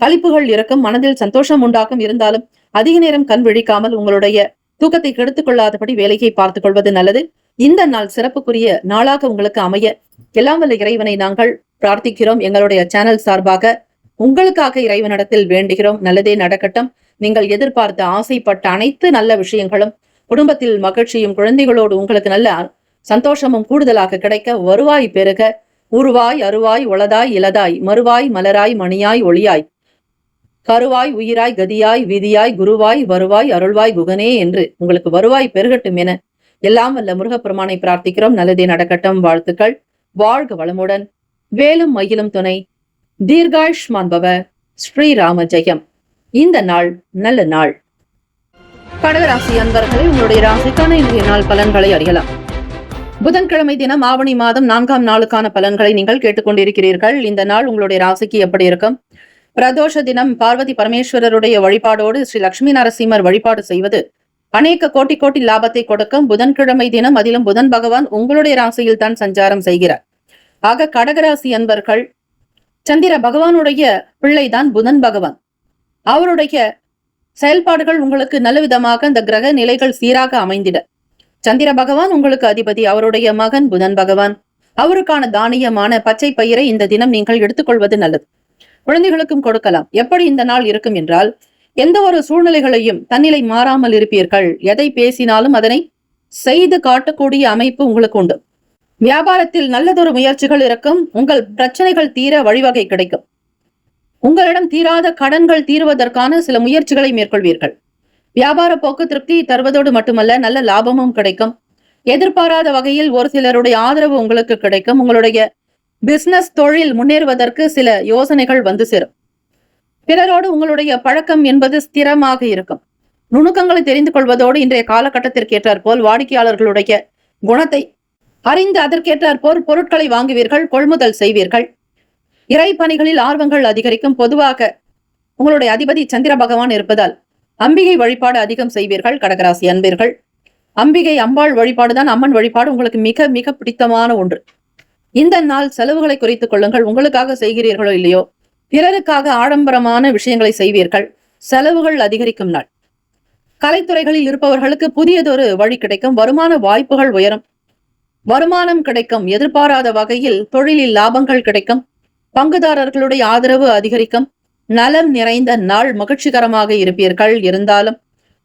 கழிப்புகள் இருக்கும். மனதில் சந்தோஷம் உண்டாகும். இருந்தாலும் அதிக நேரம் கண் விழிக்காமல் உங்களுடைய தூக்கத்தை கெடுத்துக் கொள்ளாதபடி வேலையை பார்த்துக் கொள்வது நல்லது. இந்த நாள் சிறப்புக்குரிய நாளாக உங்களுக்கு அமைய எல்லாம் வல்ல இறைவனை நாங்கள் பிரார்த்திக்கிறோம். எங்களுடைய சேனல் சார்பாக உங்களுக்காக இறைவனிடத்தில் வேண்டுகிறோம். நல்லதே நடக்கட்டும். நீங்கள் எதிர்பார்த்த ஆசைப்பட்ட அனைத்து நல்ல விஷயங்களும் குடும்பத்தில் மகிழ்ச்சியும் குழந்தைகளோடு உங்களுக்கு நல்ல சந்தோஷமும் கூடுதலாக கிடைக்க வருவாய் பெருக. உருவாய் அருவாய் உளதாய் இலதாய் மறுவாய் மலராய் மணியாய் ஒளியாய் கருவாய் உயிராய் கதியாய் விதியாய் குருவாய் வருவாய் அருள்வாய் குகனே என்று உங்களுக்கு வருவாய் பெருகட்டும் என எல்லாம் வல்ல முருகப்பெருமானை பிரார்த்திக்கிறோம். நல்லதே நடக்கட்டும். வாழ்த்துக்கள். வாழ்க வளமுடன். வேலும் மயிலும் துணை. தீர்காயுஷ்மான் பவ. ஸ்ரீராம ஜெயம். இந்த நாள் நல்ல நாள். கடகராசி அன்பர்களே, உங்களுடைய ராசிக்கான இன்றைய நாள் பலன்களை அறியலாம். புதன்கிழமை தினம் ஆவணி மாதம் 4ஆம் நாளுக்கான பலன்களை நீங்கள் கேட்டுக்கொண்டிருக்கிறீர்கள். இந்த நாள் உங்களுடைய ராசிக்கு எப்படி இருக்கும்? பிரதோஷ தினம் பார்வதி பரமேஸ்வரருடைய வழிபாடோடு ஸ்ரீ லட்சுமி நரசிம்மர் வழிபாடு செய்வது அநேக கோட்டி கோட்டி லாபத்தை கொடுக்கும். புதன்கிழமை தினம் அதிலும் புதன் பகவான் உங்களுடைய ராசியில் தான் சஞ்சாரம் செய்கிறார். ஆக கடகராசி அன்பர்கள், சந்திர பகவானுடைய பிள்ளைதான் புதன் பகவான். அவருடைய செயல்பாடுகள் உங்களுக்கு நல்ல விதமாக இந்த கிரக நிலைகள் சீராக அமைந்திட சந்திர பகவான் உங்களுக்கு அதிபதி. அவருடைய மகன் புதன் பகவான். அவருக்கான தானியமான பச்சை பயிரை இந்த தினம் நீங்கள் எடுத்துக்கொள்வது நல்லது. குழந்தைகளுக்கும் கொடுக்கலாம். எப்படி இந்த நாள் இருக்கும் என்றால், எந்த ஒரு சூழ்நிலைகளையும் தன்னிலை மாறாமல் இருப்பீர்கள். எதை பேசினாலும் அதனை செய்து காட்டக்கூடிய அமைப்பு உங்களுக்கு உண்டு. வியாபாரத்தில் நல்லதொரு முயற்சிகள் இருக்கும். உங்கள் பிரச்சனைகள் தீர வழிவகை கிடைக்கும். உங்களிடம் தீராத கடன்கள் தீர்வதற்கான சில முயற்சிகளை மேற்கொள்வீர்கள். வியாபார போக்கு திருப்தி தருவதோடு மட்டுமல்ல, நல்ல லாபமும் கிடைக்கும். எதிர்பாராத வகையில் ஒரு சிலருடைய ஆதரவு உங்களுக்கு கிடைக்கும். உங்களுடைய பிசினஸ் தொழில் முன்னேறுவதற்கு சில யோசனைகள் வந்து சேரும். பிறரோடு உங்களுடைய பழக்கம் என்பது ஸ்திரமாக இருக்கும். நுணுக்கங்களை தெரிந்து கொள்வதோடு இன்றைய காலகட்டத்திற்கு ஏற்றாற் போல் வாடிக்கையாளர்களுடைய குணத்தை அறிந்து அதற்கேற்றாற் போல் பொருட்களை வாங்குவீர்கள், கொள்முதல் செய்வீர்கள். இறை பணிகளில் ஆர்வங்கள் அதிகரிக்கும். பொதுவாக உங்களுடைய அதிபதி சந்திர பகவான் இருப்பதால் அம்பிகை வழிபாடு அதிகம் செய்வீர்கள். கடகராசி அன்பர்கள், அம்பிகை அம்பாள் வழிபாடுதான், அம்மன் வழிபாடு உங்களுக்கு மிக மிக பிடித்தமான ஒன்று. இந்த நாள் செலவுகளை குறைத்துக் கொள்ளுங்கள். உங்களுக்காக செய்கிறீர்களோ இல்லையோ, பிறருக்காக ஆடம்பரமான விஷயங்களை செய்வீர்கள். செலவுகள் அதிகரிக்கும் நாள். கலைத்துறைகளில் இருப்பவர்களுக்கு புதியதொரு வழி கிடைக்கும். வருமான வாய்ப்புகள் உயரும். வருமானம் கிடைக்கும். எதிர்பாராத வகையில் தொழிலில் லாபங்கள் கிடைக்கும். பங்குதாரர்களுடைய ஆதரவு அதிகரிக்கும். நலம் நிறைந்த நாள், மகிழ்ச்சிகரமாக இருப்பீர்கள். இருந்தாலும்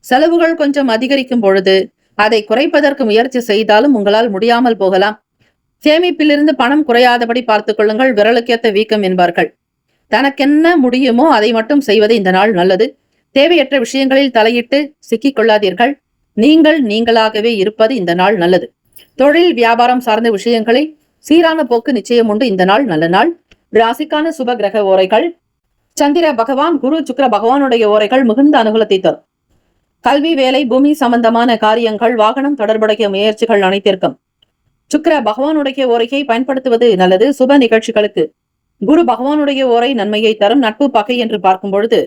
செலவுகள் கொஞ்சம் அதிகரிக்கும் பொழுது அதை குறைப்பதற்கு முயற்சி செய்தாலும் உங்களால் முடியாமல் போகலாம். சேமிப்பிலிருந்து பணம் குறையாதபடி பார்த்துக் கொள்ளுங்கள். விரலுக்கேத்த வீக்கம் என்பார்கள். தனக்கென்ன முடியுமோ அதை மட்டும் செய்வது இந்த நாள் நல்லது. தேவையற்ற விஷயங்களில் தலையிட்டு சிக்கிக் கொள்ளாதீர்கள். நீங்கள் நீங்களாகவே இருப்பது இந்த நாள் நல்லது. தொழில் வியாபாரம் சார்ந்த விஷயங்களில் சீரான போக்கு நிச்சயம் உண்டு. இந்த நாள் நல்ல நாள். ராசிக்கான சுப கிரக ஓரைகள். சந்திர பகவான், குரு, சுக்கிர பகவானுடைய ஓரைகள் மிகுந்த அனுகூலத்தை தரும். கல்வி, வேலை, பூமி சம்பந்தமான காரியங்கள், வாகனம் தொடர்புடைய முயற்சிகள் அனைத்திற்கும் சுக்கிர பகவானுடைய ஓரையை பயன்படுத்துவது நல்லது. சுப நிகழ்ச்சிகளுக்கு குரு பகவானுடைய ஓரை நன்மையை தரும். நட்பு, பகை என்று பார்க்கும் பொழுது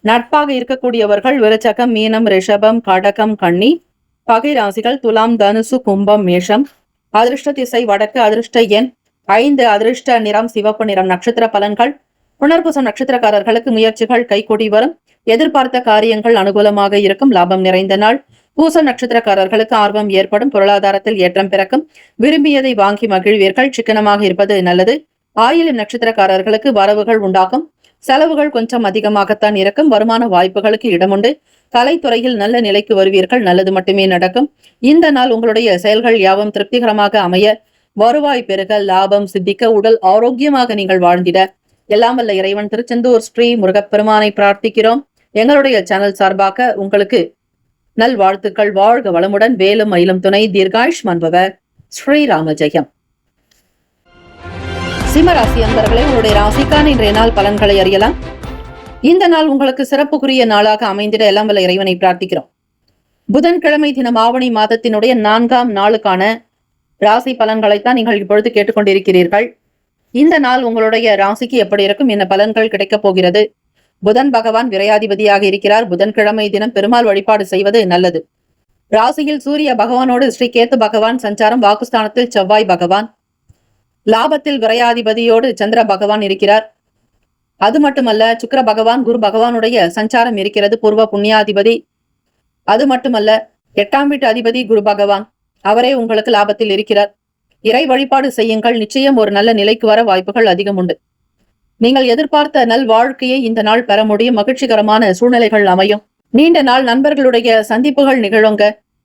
நட்பாக இருக்கக்கூடியவர்கள் விருச்சகம், மீனம், ரிஷபம், கடகம், கன்னி. பகை ராசிகள் துலாம், தனுசு, கும்பம், மேஷம். அதிர்ஷ்ட திசை வடக்கு. அதிர்ஷ்ட எண் 5. அதிர்ஷ்ட நிறம் சிவப்பு நிறம். நட்சத்திர பலன்கள். புனர்பூசம் நட்சத்திரக்காரர்களுக்கு முயற்சிகள் கைகூடி வரும். எதிர்பார்த்த காரியங்கள் அனுகூலமாக இருக்கும். லாபம் நிறைந்த நாள். பூசம் நட்சத்திரக்காரர்களுக்கு ஆர்வம் ஏற்படும். பொருளாதாரத்தில் ஏற்றம் பிறக்கும். விரும்பியதை வாங்கி மகிழ்வீர்கள். சிக்கனமாக இருப்பது நல்லது. ஆயிலம் நட்சத்திரக்காரர்களுக்கு வரவுகள் உண்டாகும். செலவுகள் கொஞ்சம் அதிகமாகத்தான் இருக்கும். வருமான வாய்ப்புகளுக்கு இடமுண்டு. கலைத்துறையில் நல்ல நிலைக்கு வருவீர்கள். நல்லது மட்டுமே நடக்கும். இந்த நாள் உங்களுடைய செயல்கள் யாவும் திருப்திகரமாக அமைய, வருவாய் பெருக, லாபம் சித்திக்க, உடல் ஆரோக்கியமாக நீங்கள் வாழ்ந்திட எல்லாம் வல்ல இறைவன் திருச்செந்தூர் ஸ்ரீ முருகப்பெருமானை பிரார்த்திக்கிறோம். எங்களுடைய சேனல் சார்பாக உங்களுக்கு நல்வாழ்த்துக்கள். வாழ்க வளமுடன். வேலும் மயிலும் துணை. தீர்காயுஷ்மான் பவ. ஸ்ரீராம ஜெயம். சிம்மராசி அன்பர்களே, உங்களுடைய ராசிக்கான இன்றைய நாள் பலன்களை அறியலாம். இந்த நாள் உங்களுக்கு சிறப்புக்குரிய நாளாக அமைந்திட எல்லாம் வல்ல இறைவனை பிரார்த்திக்கிறோம். புதன்கிழமை தினம் ஆவணி மாதத்தினுடைய 4ஆம் நாளுக்கான ராசி பலன்களைத்தான் நீங்கள் இப்பொழுது கேட்டுக்கொண்டிருக்கிறீர்கள். இந்த நாள் உங்களுடைய ராசிக்கு எப்படி இருக்கும், என்ன பலன்கள் கிடைக்கப் போகிறது? புதன் பகவான் விரையாதிபதியாக இருக்கிறார். புதன்கிழமை தினம் பெருமாள் வழிபாடு செய்வது நல்லது. ராசியில் சூரிய பகவானோடு ஸ்ரீ கேத்து பகவான் சஞ்சாரம். வாக்குஸ்தானத்தில் செவ்வாய் பகவான். லாபத்தில் விரையாதிபதியோடு சந்திர பகவான் இருக்கிறார். அது மட்டுமல்ல, சுக்கிர பகவான், குரு பகவானுடைய சஞ்சாரம் இருக்கிறது. பூர்வ புண்ணியாதிபதி. அது மட்டுமல்ல, 8ஆம் வீட்டு அதிபதி குரு பகவான், அவரே உங்களுக்கு லாபத்தில் இருக்கிறார். இறை வழிபாடு செய்யுங்கள். நிச்சயம் ஒரு நல்ல நிலைக்கு வர வாய்ப்புகள் அதிகம் உண்டு. நீங்கள் எதிர்பார்த்த நல் வாழ்க்கையை இந்த நாள் பெற முடியும். மகிழ்ச்சிகரமான சூழ்நிலைகள் அமையும். நீண்ட நாள் நண்பர்களுடைய சந்திப்புகள் நிகழுங்க.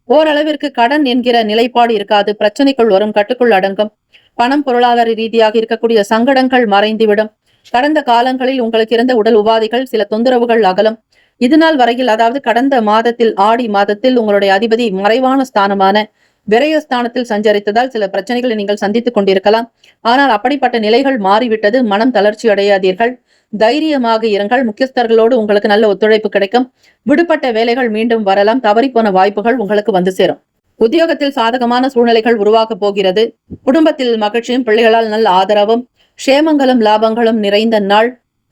ஓரளவிற்கு கடன் என்கிற நிலைப்பாடு இருக்காது. பிரச்சனைக்குள் வரும், கட்டுக்குள் அடங்கும். பணம், பொருளாதார ரீதியாக இருக்கக்கூடிய சங்கடங்கள் மறைந்துவிடும். கடந்த காலங்களில் உங்களுக்கு இருந்த உடல் உபாதைகள், சில தொந்தரவுகள் அகலும். இதுநாள் வரையில், அதாவது கடந்த மாதத்தில், ஆடி மாதத்தில் உங்களுடைய அதிபதி மறைவான ஸ்தானமான விரயஸ்தானத்தில் சஞ்சரித்ததால் சில பிரச்சனைகளை நீங்கள் சந்தித்துக் கொண்டிருக்கலாம். ஆனால் அப்படிப்பட்ட நிலைகள் மாறிவிட்டது. மனம் தளர்ச்சி அடையாதீர்கள். தைரியமாக இருங்கள். முக்கியஸ்தர்களோடு உங்களுக்கு நல்ல ஒத்துழைப்பு கிடைக்கும். விடுபட்ட வேலைகள் மீண்டும் வரலாம். தவறிப்போன வாய்ப்புகள் உங்களுக்கு வந்து சேரும். உத்தியோகத்தில் சாதகமான சூழ்நிலைகள் உருவாக்க போகிறது. குடும்பத்தில் மகிழ்ச்சியும், பிள்ளைகளால் நல்ல ஆதரவும், க்ஷேமங்களும், லாபங்களும் நிறைந்த நாள்.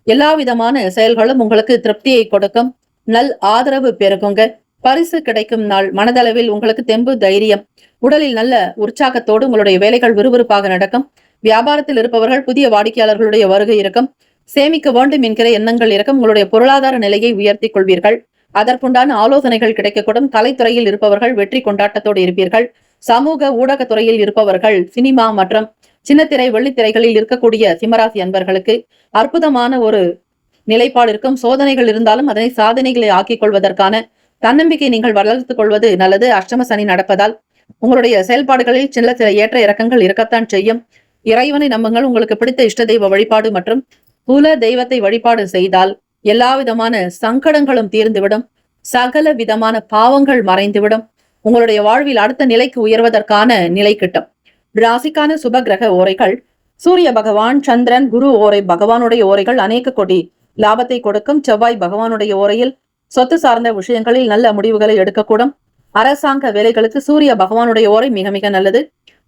எல்லா விதமான செயல்களும் உங்களுக்கு திருப்தியை கொடுக்கும். நல் ஆதரவு பெருகுங்க. பரிசு கிடைக்கும் நாள். மனதளவில் உங்களுக்கு தெம்பு, தைரியம், உடலில் நல்ல உற்சாகத்தோடு உங்களுடைய வேலைகள் விறுவிறுப்பாக நடக்கும். வியாபாரத்தில் இருப்பவர்கள் புதிய வாடிக்கையாளர்களுடைய வருகை இருக்கும். சேமிக்க வேண்டும் என்கிற எண்ணங்கள் இருக்கும். உங்களுடைய பொருளாதார நிலையை உயர்த்தி கொள்வீர்கள். அதற்குண்டான ஆலோசனைகள் கிடைக்கக்கூடும். கலைத்துறையில் இருப்பவர்கள் வெற்றி கொண்டாட்டத்தோடு இருப்பீர்கள். சமூக ஊடகத்துறையில் இருப்பவர்கள், சினிமா மற்றும் சின்னத்திரை, வெள்ளித்திரைகளில் இருக்கக்கூடிய சிம்மராசி அன்பர்களுக்கு அற்புதமான ஒரு நிலைப்பாடு இருக்கும். சோதனைகள் இருந்தாலும் அதனை சாதனைகளை ஆக்கிக் கொள்வதற்கான தன்னம்பிக்கை நீங்கள் வளர்த்துக் கொள்வது நல்லது. அஷ்டம சனி நடப்பதால் உங்களுடைய செயல்பாடுகளில் சில ஏற்ற இறக்கங்கள் இருக்கத்தான் செய்யும். இறைவனை நம்புங்கள். உங்களுக்கு பிடித்த இஷ்ட தெய்வ வழிபாடு மற்றும் குல தெய்வத்தை வழிபாடு செய்தால் எல்லா விதமான சங்கடங்களும் தீர்ந்துவிடும். சகல விதமான பாவங்கள் மறைந்துவிடும். உங்களுடைய வாழ்வில் அடுத்த நிலைக்கு உயர்வதற்கான நிலை கிட்டும். ராசிக்கான சுப கிரக ஓரைகள். சூரிய பகவான், சந்திரன், குரு ஓரை பகவானுடைய ஓரைகள் அநேக கோடி லாபத்தை கொடுக்கும். செவ்வாய் பகவானுடைய ஓரையில் சொத்து சார்ந்த விஷயங்களில் நல்ல முடிவுகளை எடுக்கக்கூடும். அரசாங்க வேலைகளுக்கு சூரிய பகவானுடைய ஓரை மிக மிக நல்லது.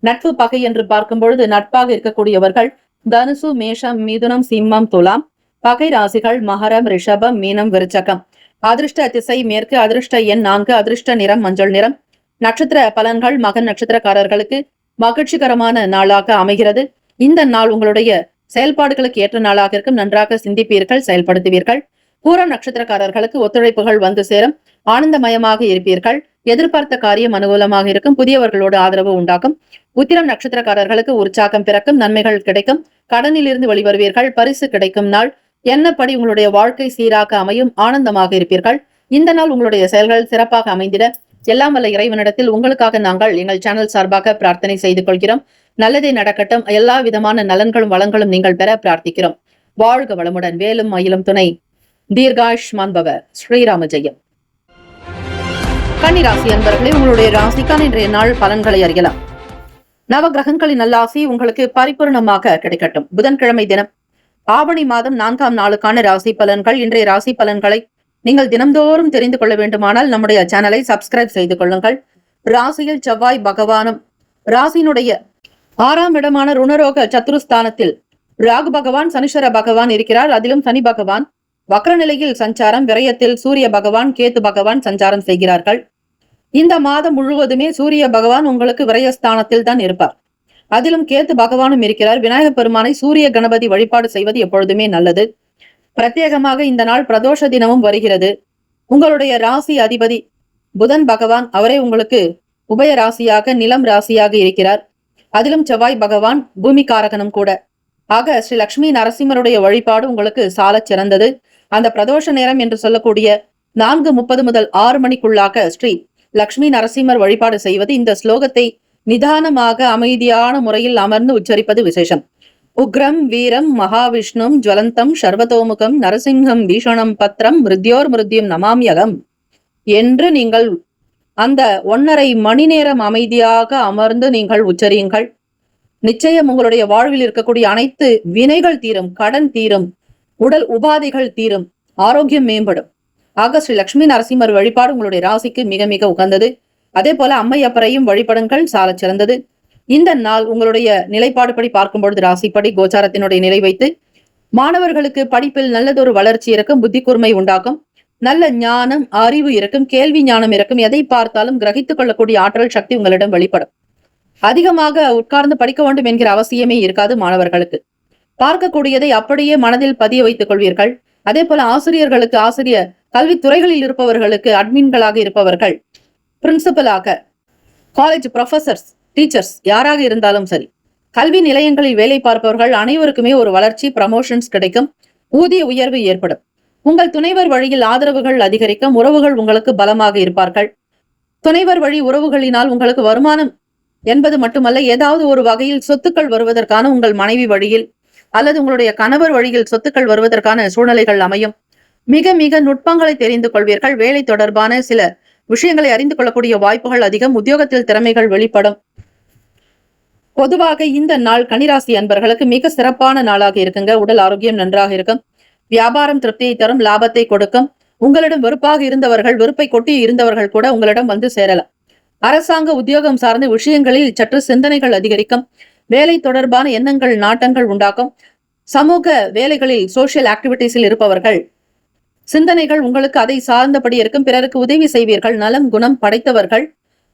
நட்பு, பகை என்று பார்க்கும் பொழுது நட்பாக இருக்கக்கூடியவர்கள் தனுசு, மேஷம், மிதுனம், சிம்மம், துலாம். பகை ராசிகள் மகரம், ரிஷபம், மீனம், விருச்சகம். அதிர்ஷ்ட திசை மேற்கு. அதிர்ஷ்ட எண் 4. அதிர்ஷ்ட நிறம் மஞ்சள் நிறம். நட்சத்திர பலன்கள். மகன் நட்சத்திரக்காரர்களுக்கு மகிழ்ச்சிகரமான நாளாக அமைகிறது. இந்த நாள் உங்களுடைய செயல்பாடுகளுக்கு ஏற்ற நாளாக இருக்கும். நன்றாக சிந்திப்பீர்கள், செயல்படுத்துவீர்கள். பூரம் நட்சத்திரக்காரர்களுக்கு ஒத்துழைப்புகள் வந்து சேரும். ஆனந்தமயமாக இருப்பீர்கள். எதிர்பார்த்த காரியம் அனுகூலமாக இருக்கும். புதியவர்களோடு ஆதரவு உண்டாகும். உத்திரம் நட்சத்திரக்காரர்களுக்கு உற்சாகம் பிறக்கும். நன்மைகள் கிடைக்கும். கடனில் இருந்து வெளிவருவீர்கள். பரிசு கிடைக்கும் நாள். எண்ணப்படி உங்களுடைய வாழ்க்கை சீராக அமையும். ஆனந்தமாக இருப்பீர்கள். இந்த நாள் உங்களுடைய செயல்கள் சிறப்பாக அமைந்திட எல்லாம் வல்ல இறைவனிடத்தில் உங்களுக்காக நாங்கள் எங்கள் சேனல் சார்பாக பிரார்த்தனை செய்து கொள்கிறோம். நல்லதே நடக்கட்டும். எல்லா விதமான நலன்களும் வளங்களும் நீங்கள் பெற பிரார்த்திக்கிறோம். வாழ்க வளமுடன். வேலும் மயிலும் துணை. தீர்காயுஷ்மான் பவ. ஸ்ரீராம ஜெயம். கன்னிராசி அன்பர்களே, உங்களுடைய ராசிக்கான இன்றைய நாள் பலன்களை அறியலாம். நவ கிரகங்களின் நல்லாசி உங்களுக்கு பரிபூர்ணமாக கிடைக்கட்டும். புதன்கிழமை தினம் ஆவணி மாதம் 4ஆம் நாளுக்கான ராசி பலன்கள். இன்றைய ராசி பலன்களை நீங்கள் தினம்தோறும் தெரிந்து கொள்ள வேண்டுமானால் நம்முடைய சேனலை சப்ஸ்கிரைப் செய்து கொள்ளுங்கள். ராசியில் செவ்வாய் பகவானும் ராசியினுடைய 6ஆம் இடமான ருணரோக சத்துருஸ்தானத்தில் ராகு பகவான் சனீஸ்வர பகவான் இருக்கிறார். அதிலும் சனி பகவான் வக்ர நிலையில் சஞ்சாரம். விரயத்தில் சூரிய பகவான் கேத்து பகவான் சஞ்சாரம் செய்கிறார்கள். இந்த மாதம் முழுவதுமே சூரிய பகவான் உங்களுக்கு விரயஸ்தானத்தில் தான் இருப்பார். அதிலும் கேத்து பகவானும் இருக்கிறார். விநாயகப் பெருமானை சூரிய கணபதி வழிபாடு செய்வது எப்பொழுதுமே நல்லது. பிரத்யேகமாக இந்த நாள் பிரதோஷ தினமும் வருகிறது. உங்களுடைய ராசி அதிபதி புதன் பகவான், அவரே உங்களுக்கு உபய ராசியாக நிலம் ராசியாக இருக்கிறார். அதிலும் செவ்வாய் பகவான் பூமிகாரகனும் கூட. ஆக ஸ்ரீ லட்சுமி நரசிம்மருடைய வழிபாடு உங்களுக்கு சாலச் சிறந்தது. அந்த பிரதோஷ நேரம் என்று சொல்லக்கூடிய 4:30 முதல் 6 மணிக்குள்ளாக ஸ்ரீ லட்சுமி நரசிம்மர் வழிபாடு செய்வது, இந்த ஸ்லோகத்தை நிதானமாக அமைதியான முறையில் அமர்ந்து உச்சரிப்பது விசேஷம். உக்ரம் வீரம் மகாவிஷ்ணும் ஜுவலந்தம் சர்வதோமுகம் நரசிங்கம் பீஷணம் பத்ரம் மிருத்யோர் மிருத்யும் நமாமியகம் என்று நீங்கள் அந்த 1.5 மணி நேரம் அமைதியாக அமர்ந்து நீங்கள் உச்சரியுங்கள். நிச்சயம் உங்களுடைய வாழ்வில் இருக்கக்கூடிய அனைத்து வினைகள் தீரும், கடன் தீரும், உடல் உபாதைகள் தீரும், ஆரோக்கியம் மேம்படும். ஆக ஸ்ரீ லட்சுமி நரசிம்மர் வழிபாடு உங்களுடைய ராசிக்கு மிக மிக உகந்தது. அதே போல அம்மையப்பரையும் வழிபடுங்கள், சாலச் சிறந்தது. இந்த நாள் உங்களுடைய நிலைப்பாடுபடி பார்க்கும்பொழுது ராசிப்படி கோச்சாரத்தினுடைய நிலை வைத்து மாணவர்களுக்கு படிப்பில் நல்லதொரு வளர்ச்சி இருக்கும். புத்தி கூர்மை உண்டாகும். நல்ல ஞானம் அறிவு இருக்கும். கேள்வி ஞானம் இருக்கும். எதை பார்த்தாலும் கிரகித்துக் கொள்ளக்கூடிய ஆற்றல் சக்தி உங்களிடம் வெளிப்படும். அதிகமாக உட்கார்ந்து படிக்க வேண்டும் என்கிற அவசியமே இருக்காது. மாணவர்களுக்கு பார்க்கக்கூடியதை அப்படியே மனதில் பதிய வைத்துக் கொள்வீர்கள். அதே போல ஆசிரியர்களுக்கு, ஆசிரியர் கல்வித்துறைகளில் இருப்பவர்களுக்கு, அட்மின்களாக இருப்பவர்கள், பிரின்சிபலாக, காலேஜ் ப்ரொஃபசர்ஸ், டீச்சர்ஸ் யாராக இருந்தாலும் சரி, கல்வி நிலையங்களில் வேலை பார்ப்பவர்கள் அனைவருக்குமே ஒரு வளர்ச்சி, ப்ரமோஷன்ஸ் கிடைக்கும். ஊதிய உயர்வு ஏற்படும். உங்கள் துணைவர் வழியில் ஆதரவுகள் அதிகரிக்கும். உறவுகள் உங்களுக்கு பலமாக இருப்பார்கள். துணைவர் வழி உறவுகளினால் உங்களுக்கு வருமானம் என்பது மட்டுமல்ல, ஏதாவது ஒரு வகையில் சொத்துக்கள் வருவதற்கான உங்கள் மனைவி வழியில் அல்லது உங்களுடைய கணவர் வழியில் சொத்துக்கள் வருவதற்கான சூழ்நிலைகள் அமையும். மிக மிக நுட்பங்களை தெரிந்து கொள்வீர்கள். வேலை தொடர்பான சில விஷயங்களை அறிந்து கொள்ளக்கூடிய வாய்ப்புகள் அதிகம். உத்தியோகத்தில் திறமைகள் வெளிப்படும். பொதுவாக இந்த நாள் கன்னிராசி அன்பர்களுக்கு மிக சிறப்பான நாளாக இருக்குங்க. உடல் ஆரோக்கியம் நன்றாக இருக்கும். வியாபாரம் திருப்தியை தரும், லாபத்தை கொடுக்கும். உங்களிடம் வெறுப்பாக இருந்தவர்கள், வெறுப்பை கொட்டி இருந்தவர்கள் கூட உங்களிடம் வந்து சேரலாம். அரசாங்க உத்தியோகம் சார்ந்த விஷயங்களில் சற்று சிந்தனைகள் அதிகரிக்கும். வேலை தொடர்பான எண்ணங்கள், நாட்டங்கள் உண்டாக்கும். சமூக வேலைகளில், சோசியல் ஆக்டிவிட்டிஸில் இருப்பவர்கள் சிந்தனைகள் உங்களுக்கு அதை சார்ந்தபடி இருக்கும். பிறருக்கு உதவி செய்வீர்கள். நலம் குணம் படைத்தவர்கள்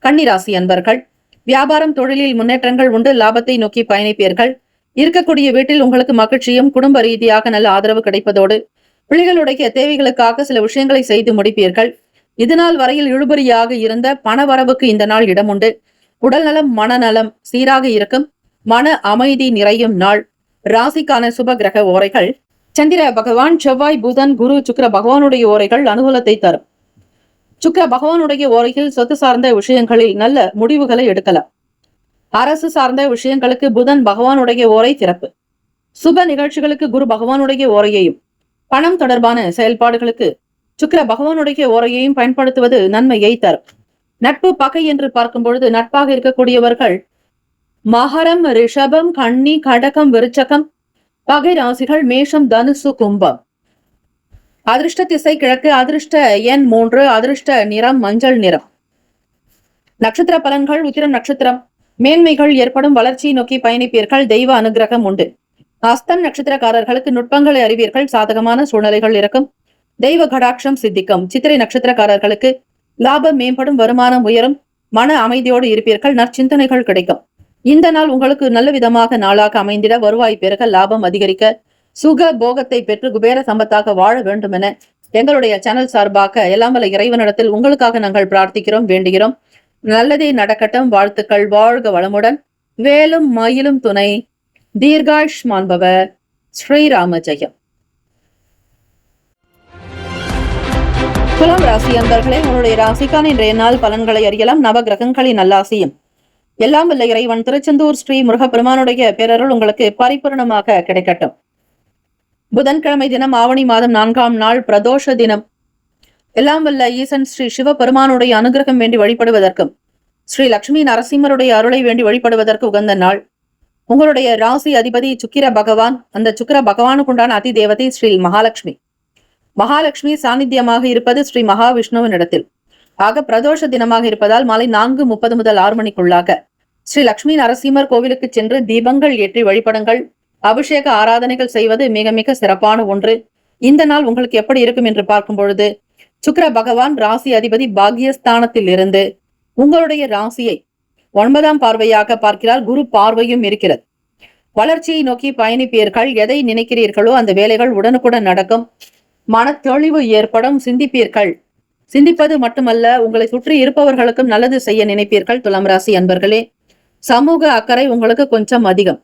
கன்னிராசி அன்பர்கள். வியாபாரம் தொழிலில் முன்னேற்றங்கள் உண்டு. லாபத்தை நோக்கி பயணிப்பீர்கள். இருக்கக்கூடிய வீட்டில் உங்களுக்கு மகிழ்ச்சியும் குடும்ப ரீதியாக நல்ல ஆதரவு கிடைப்பதோடு பிள்ளைகளுடைய தேவைகளுக்காக சில விஷயங்களை செய்து முடிப்பீர்கள். இதுநாள் வரையில் இழுபறியாக இருந்த பணவரவுக்கு இந்த நாள் இடம் உண்டு. உடல் நலம், மனநலம் சீராக இருக்கும். மன அமைதி நிறையும் நாள். ராசிக்கான சுப கிரக ஓரைகள்: சந்திர பகவான், செவ்வாய், புதன், குரு, சுக்கிர பகவானுடைய ஓரைகள் அனுகூலத்தை தரும். சுக்கிர பகவானுடைய ஓரையில் சொத்து சார்ந்த விஷயங்களில் நல்ல முடிவுகளை எடுக்கலாம். அரசு சார்ந்த விஷயங்களுக்கு புதன் பகவானுடைய ஓரை சிறப்பு. சுப நிகழ்ச்சிகளுக்கு குரு பகவானுடைய ஓரையையும், பணம் தொடர்பான செயல்பாடுகளுக்கு சுக்கிர பகவானுடைய ஓரையையும் பயன்படுத்துவது நன்மையை தரும். நட்பு பகை என்று பார்க்கும் பொழுது நட்பாக இருக்கக்கூடியவர்கள் மகரம், ரிஷபம், கன்னி, கடகம், விருச்சகம். பகை ராசிகள் மேஷம், தனுசு, கும்பம். அதிர்ஷ்ட திசை கிழக்கு. அதிர்ஷ்ட எண் 3. அதிர்ஷ்ட நிறம் மஞ்சள் நிறம். நட்சத்திர பலன்கள்: உத்திரம் நட்சத்திரம். மேன்மைகள் ஏற்படும். வளர்ச்சியை நோக்கி பயணிப்பீர்கள். தெய்வ அனுகிரகம் உண்டு. அஸ்தம் நட்சத்திரக்காரர்களுக்கு நுட்பங்களை அறிவீர்கள். சாதகமான சூழ்நிலைகள் இருக்கும். தெய்வ கடாட்சம் சித்திக்கும். சித்திரை நட்சத்திரக்காரர்களுக்கு லாபம் மேம்படும். வருமானம் உயரும். மன அமைதியோடு இருப்பீர்கள். நற்சிந்தனைகள் கிடைக்கும். இந்த நாள் உங்களுக்கு நல்ல விதமாக நாளாக அமைந்திட, வருவாய் பெருக, லாபம் அதிகரிக்க, சுக போகத்தை பெற்று குபேர சம்பத்தாக வாழ வேண்டும் என எங்களுடைய சேனல் சார்பாக எல்லாம் வல்ல இறைவனிடத்தில் உங்களுக்காக நாங்கள் பிரார்த்திக்கிறோம், வேண்டுகிறோம். நல்லதே நடக்கட்டும். வாழ்த்துக்கள். வாழ்க வளமுடன். வேலும் மயிலும் துணை. தீர்காயுஷ்மான் பவ. ஸ்ரீராம ஜெயம். துலாம் ராசி அன்பர்களே, உங்களுடைய ராசிக்கான இன்றைய நாள் பலன்களை அறியலாம். நவ கிரகங்களின் நல்லாசியும் எல்லாம் வல்ல இறைவன் திருச்செந்தூர் ஸ்ரீ முருகப்பெருமானுடைய பேரருள் உங்களுக்கு பரிபூர்ணமாக கிடைக்கட்டும். புதன்கிழமை தினம் ஆவணி மாதம் 4ஆம் நாள் பிரதோஷ தினம். எல்லாம் வல்ல ஈசன் ஸ்ரீ சிவபெருமானுடைய அனுகிரகம் வேண்டி வழிபடுவதற்கும் ஸ்ரீ லட்சுமி நரசிம்மருடைய அருளை வேண்டி வழிபடுவதற்கு உகந்த நாள். உங்களுடைய ராசி அதிபதி சுக்கிர பகவான். அந்த சுக்கிர பகவானுக்குண்டான அதி தேவதை ஸ்ரீ மகாலட்சுமி. மகாலட்சுமி சாநித்தியமாக இருப்பது ஸ்ரீ மகாவிஷ்ணுவின் இடத்தில். ஆக பிரதோஷ தினமாக இருப்பதால் மாலை 4:30 முதல் 6 மணிக்குள்ளாக ஸ்ரீ லட்சுமி நரசிம்மர் கோவிலுக்கு சென்று தீபங்கள் ஏற்றி வழிபடுங்கள். அபிஷேக ஆராதனைகள் செய்வது மிக மிக சிறப்பான ஒன்று. இந்த நாள் உங்களுக்கு எப்படி இருக்கும் என்று பார்க்கும் பொழுது, சுக்கிர பகவான் ராசி அதிபதி பாக்கியஸ்தானத்தில் இருந்து உங்களுடைய ராசியை 9ஆம் பார்வையாக பார்க்கிறார். குரு பார்வையும் இருக்கிறது. வளர்ச்சியை நோக்கி பயணிப்பீர்கள். எதை நினைக்கிறீர்களோ அந்த வேலைகள் உடனுக்குடன் நடக்கும். மன தெளிவு ஏற்படும். சிந்திப்பீர்கள். சிந்திப்பது மட்டுமல்ல, உங்களை சுற்றி இருப்பவர்களுக்கும் நல்லது செய்ய நினைப்பீர்கள். துலாம் ராசி அன்பர்களே, சமூக அக்கறை உங்களுக்கு கொஞ்சம் அதிகம்.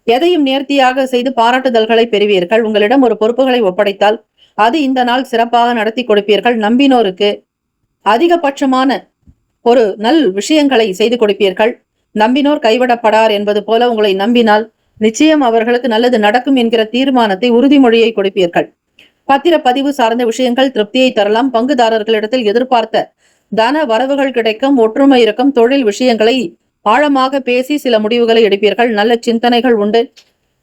எதையும் நேர்த்தியாக செய்து பாராட்டுதல்களை பெறுவீர்கள். உங்களிடம் ஒரு பொறுப்புகளை ஒப்படைத்தால் அது இந்த நாள் சிறப்பாக நடத்தி கொடுப்பீர்கள். நம்பினோருக்கு அதிகபட்சமான ஒரு நல் விஷயங்களை செய்து கொடுப்பீர்கள். நம்பினோர் கைவிடப்படார் என்பது போல உங்களை நம்பினால் நிச்சயம் அவர்களுக்கு நல்லது நடக்கும் என்கிற தீர்மானத்தை, உறுதிமொழியை கொடுப்பீர்கள். பத்திரப்பதிவு சார்ந்த விஷயங்கள் திருப்தியை தரலாம். பங்குதாரர்களிடத்தில் எதிர்பார்த்த தன வரவுகள் கிடைக்கும். ஒற்றுமை இருக்கும். தொழில் விஷயங்களை ஆழமாக பேசி சில முடிவுகளை எடுப்பீர்கள். நல்ல சிந்தனைகள் உண்டு.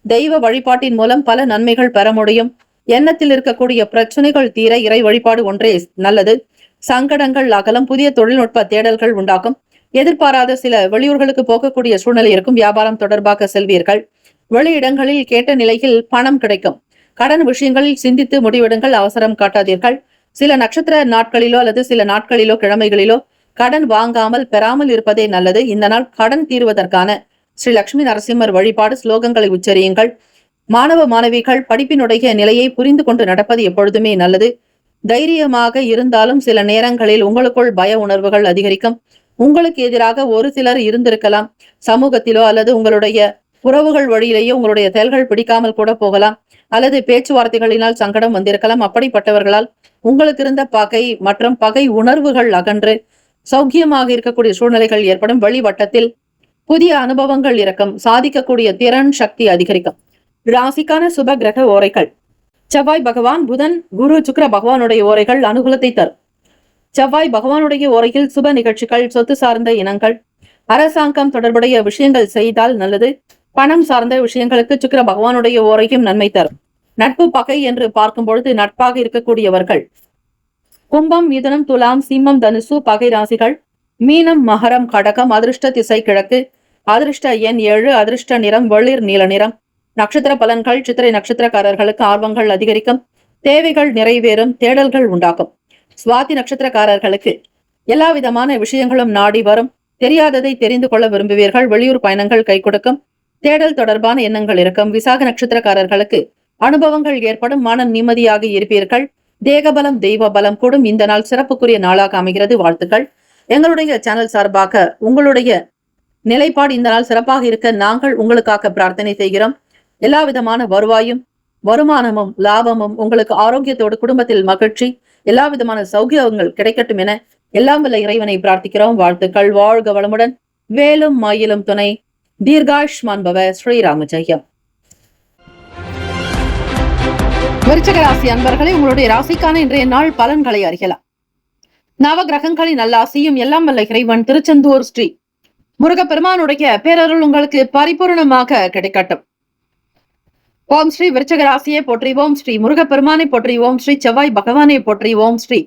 தெய்வ வழிபாட்டின் மூலம் பல நன்மைகள் பெற முடியும். எண்ணத்தில் இருக்கக்கூடிய பிரச்சனைகள் தீர இறை வழிபாடு ஒன்றே நல்லது. சங்கடங்கள் அகலம். புதிய தொழில்நுட்ப தேடல்கள் உண்டாகும். எதிர்பாராத சில வெளியூர்களுக்கு போகக்கூடிய சூழ்நிலை இருக்கும். வியாபாரம் தொடர்பாக செல்வீர்கள். வெளியிடங்களில் கேட்ட நிலையில் பணம் கிடைக்கும். கடன் விஷயங்களில் சிந்தித்து முடிவெடுங்கள். அவசரம் காட்டாதீர்கள். சில நட்சத்திர நாட்களிலோ அல்லது சில நாட்களிலோ கிழமைகளிலோ கடன் வாங்காமல் பெறாமல் இருப்பதே நல்லது. இந்த நாள் கடன் தீர்வதற்கான ஸ்ரீ லட்சுமி நரசிம்மர் வழிபாடு ஸ்லோகங்களை உச்சரியுங்கள். மாணவ மாணவிகள் படிப்பினுடைய நிலையை புரிந்து கொண்டு நடப்பது எப்பொழுதுமே நல்லது. தைரியமாக இருந்தாலும் சில நேரங்களில் உங்களுக்குள் பய உணர்வுகள் அதிகரிக்கும். உங்களுக்கு எதிராக ஒரு சிலர் இருந்திருக்கலாம். சமூகத்திலோ அல்லது உங்களுடைய உறவுகள் வழியிலேயே உங்களுடைய செயல்கள் பிடிக்காமல் கூட போகலாம். அல்லது பேச்சுவார்த்தைகளினால் சங்கடம் வந்திருக்கலாம். அப்படிப்பட்டவர்களால் உங்களுக்கு இருந்த பகை மற்றும் பகை உணர்வுகள் அகன்று சௌக்கியமாக இருக்கக்கூடிய சூழ்நிலைகள் ஏற்படும். வெளிவட்டத்தில் புதிய அனுபவங்கள் இருக்கும். சாதிக்கக்கூடிய திறன் சக்தி அதிகரிக்கும். ராசிக்கான சுப கிரக ஓரைகள். செவ்வாய் பகவான், புதன், குரு, சுக்கிர பகவானுடைய ஓரைகள் அனுகூலத்தை தரும். செவ்வாய் பகவானுடைய ஓரையில் சுப நிகழ்ச்சிகள், சொத்து சார்ந்த இனங்கள், அரசாங்கம் தொடர்புடைய விஷயங்கள் செய்தால் நல்லது. பணம் சார்ந்த விஷயங்களுக்கு சுக்கிர பகவானுடைய ஓரையும் நன்மை தரும். நட்பு பகை என்று பார்க்கும் பொழுது நட்பாக இருக்கக்கூடியவர்கள் கும்பம், மிதுனம், துலாம், சிம்மம், தனுசு பகை ராசிகள். மீனம், மகரம், கடகம். அதிர்ஷ்ட திசை கிழக்கு. அதிர்ஷ்ட எண் 7. அதிர்ஷ்ட நிறம் வெளிர் நீல நிறம். நட்சத்திர பலன்கள். சித்திரை நட்சத்திரக்காரர்களுக்கு ஆர்வங்கள் அதிகரிக்கும். தேவைகள் நிறைவேறும். தேடல்கள் உண்டாகும். சுவாதி நட்சத்திரக்காரர்களுக்கு எல்லா விதமான விஷயங்களும் நாடி வரும். தெரியாததை தெரிந்து கொள்ள விரும்புவீர்கள். வெளியூர் பயணங்கள் கை கொடுக்கும். தேடல் தொடர்பான எண்ணங்கள் இருக்கும். விசாக நட்சத்திரக்காரர்களுக்கு அனுபவங்கள் ஏற்படும். மன நிம்மதியாக இருப்பீர்கள். தேகபலம், தெய்வ பலம் கூடும். இந்த நாள் சிறப்புக்குரிய நாளாக அமைகிறது. வாழ்த்துக்கள். எங்களுடைய சேனல் சார்பாக உங்களுடைய நிலைப்பாடு இந்த நாள் சிறப்பாக இருக்க நாங்கள் உங்களுக்காக பிரார்த்தனை செய்கிறோம். எல்லா விதமான வருவாயும் வருமானமும் லாபமும் உங்களுக்கு ஆரோக்கியத்தோடு குடும்பத்தில் மகிழ்ச்சி, எல்லா விதமான சௌகியங்கள் கிடைக்கட்டும் என எல்லாம் வல்ல இறைவனை பிரார்த்திக்கிறோம். வாழ்த்துக்கள். வாழ்க வளமுடன். வேலும் மயிலும் துணை. தீர்காயுஷ்மான் பவ. ஸ்ரீராம ஜெயம். விருச்சிக ராசி அன்பர்களே, உங்களுடைய ராசிக்கான இன்றைய நாள் பலன்களை அறியலாம். நவ கிரகங்களின் நல்லாசியும் எல்லாம் வல்ல இறைவன் திருச்செந்தூர் ஸ்ரீ முருகப்பெருமானுடைய பேரருள் உங்களுக்கு பரிபூர்ணமாக கிடைக்கட்டும். ஓம் ஸ்ரீ விருச்சிக ராசியை போற்றி. ஓம் ஸ்ரீ முருகப்பெருமானை போற்றி. ஓம் ஸ்ரீ செவ்வாய் பகவானை போற்றி. ஓம் ஸ்ரீ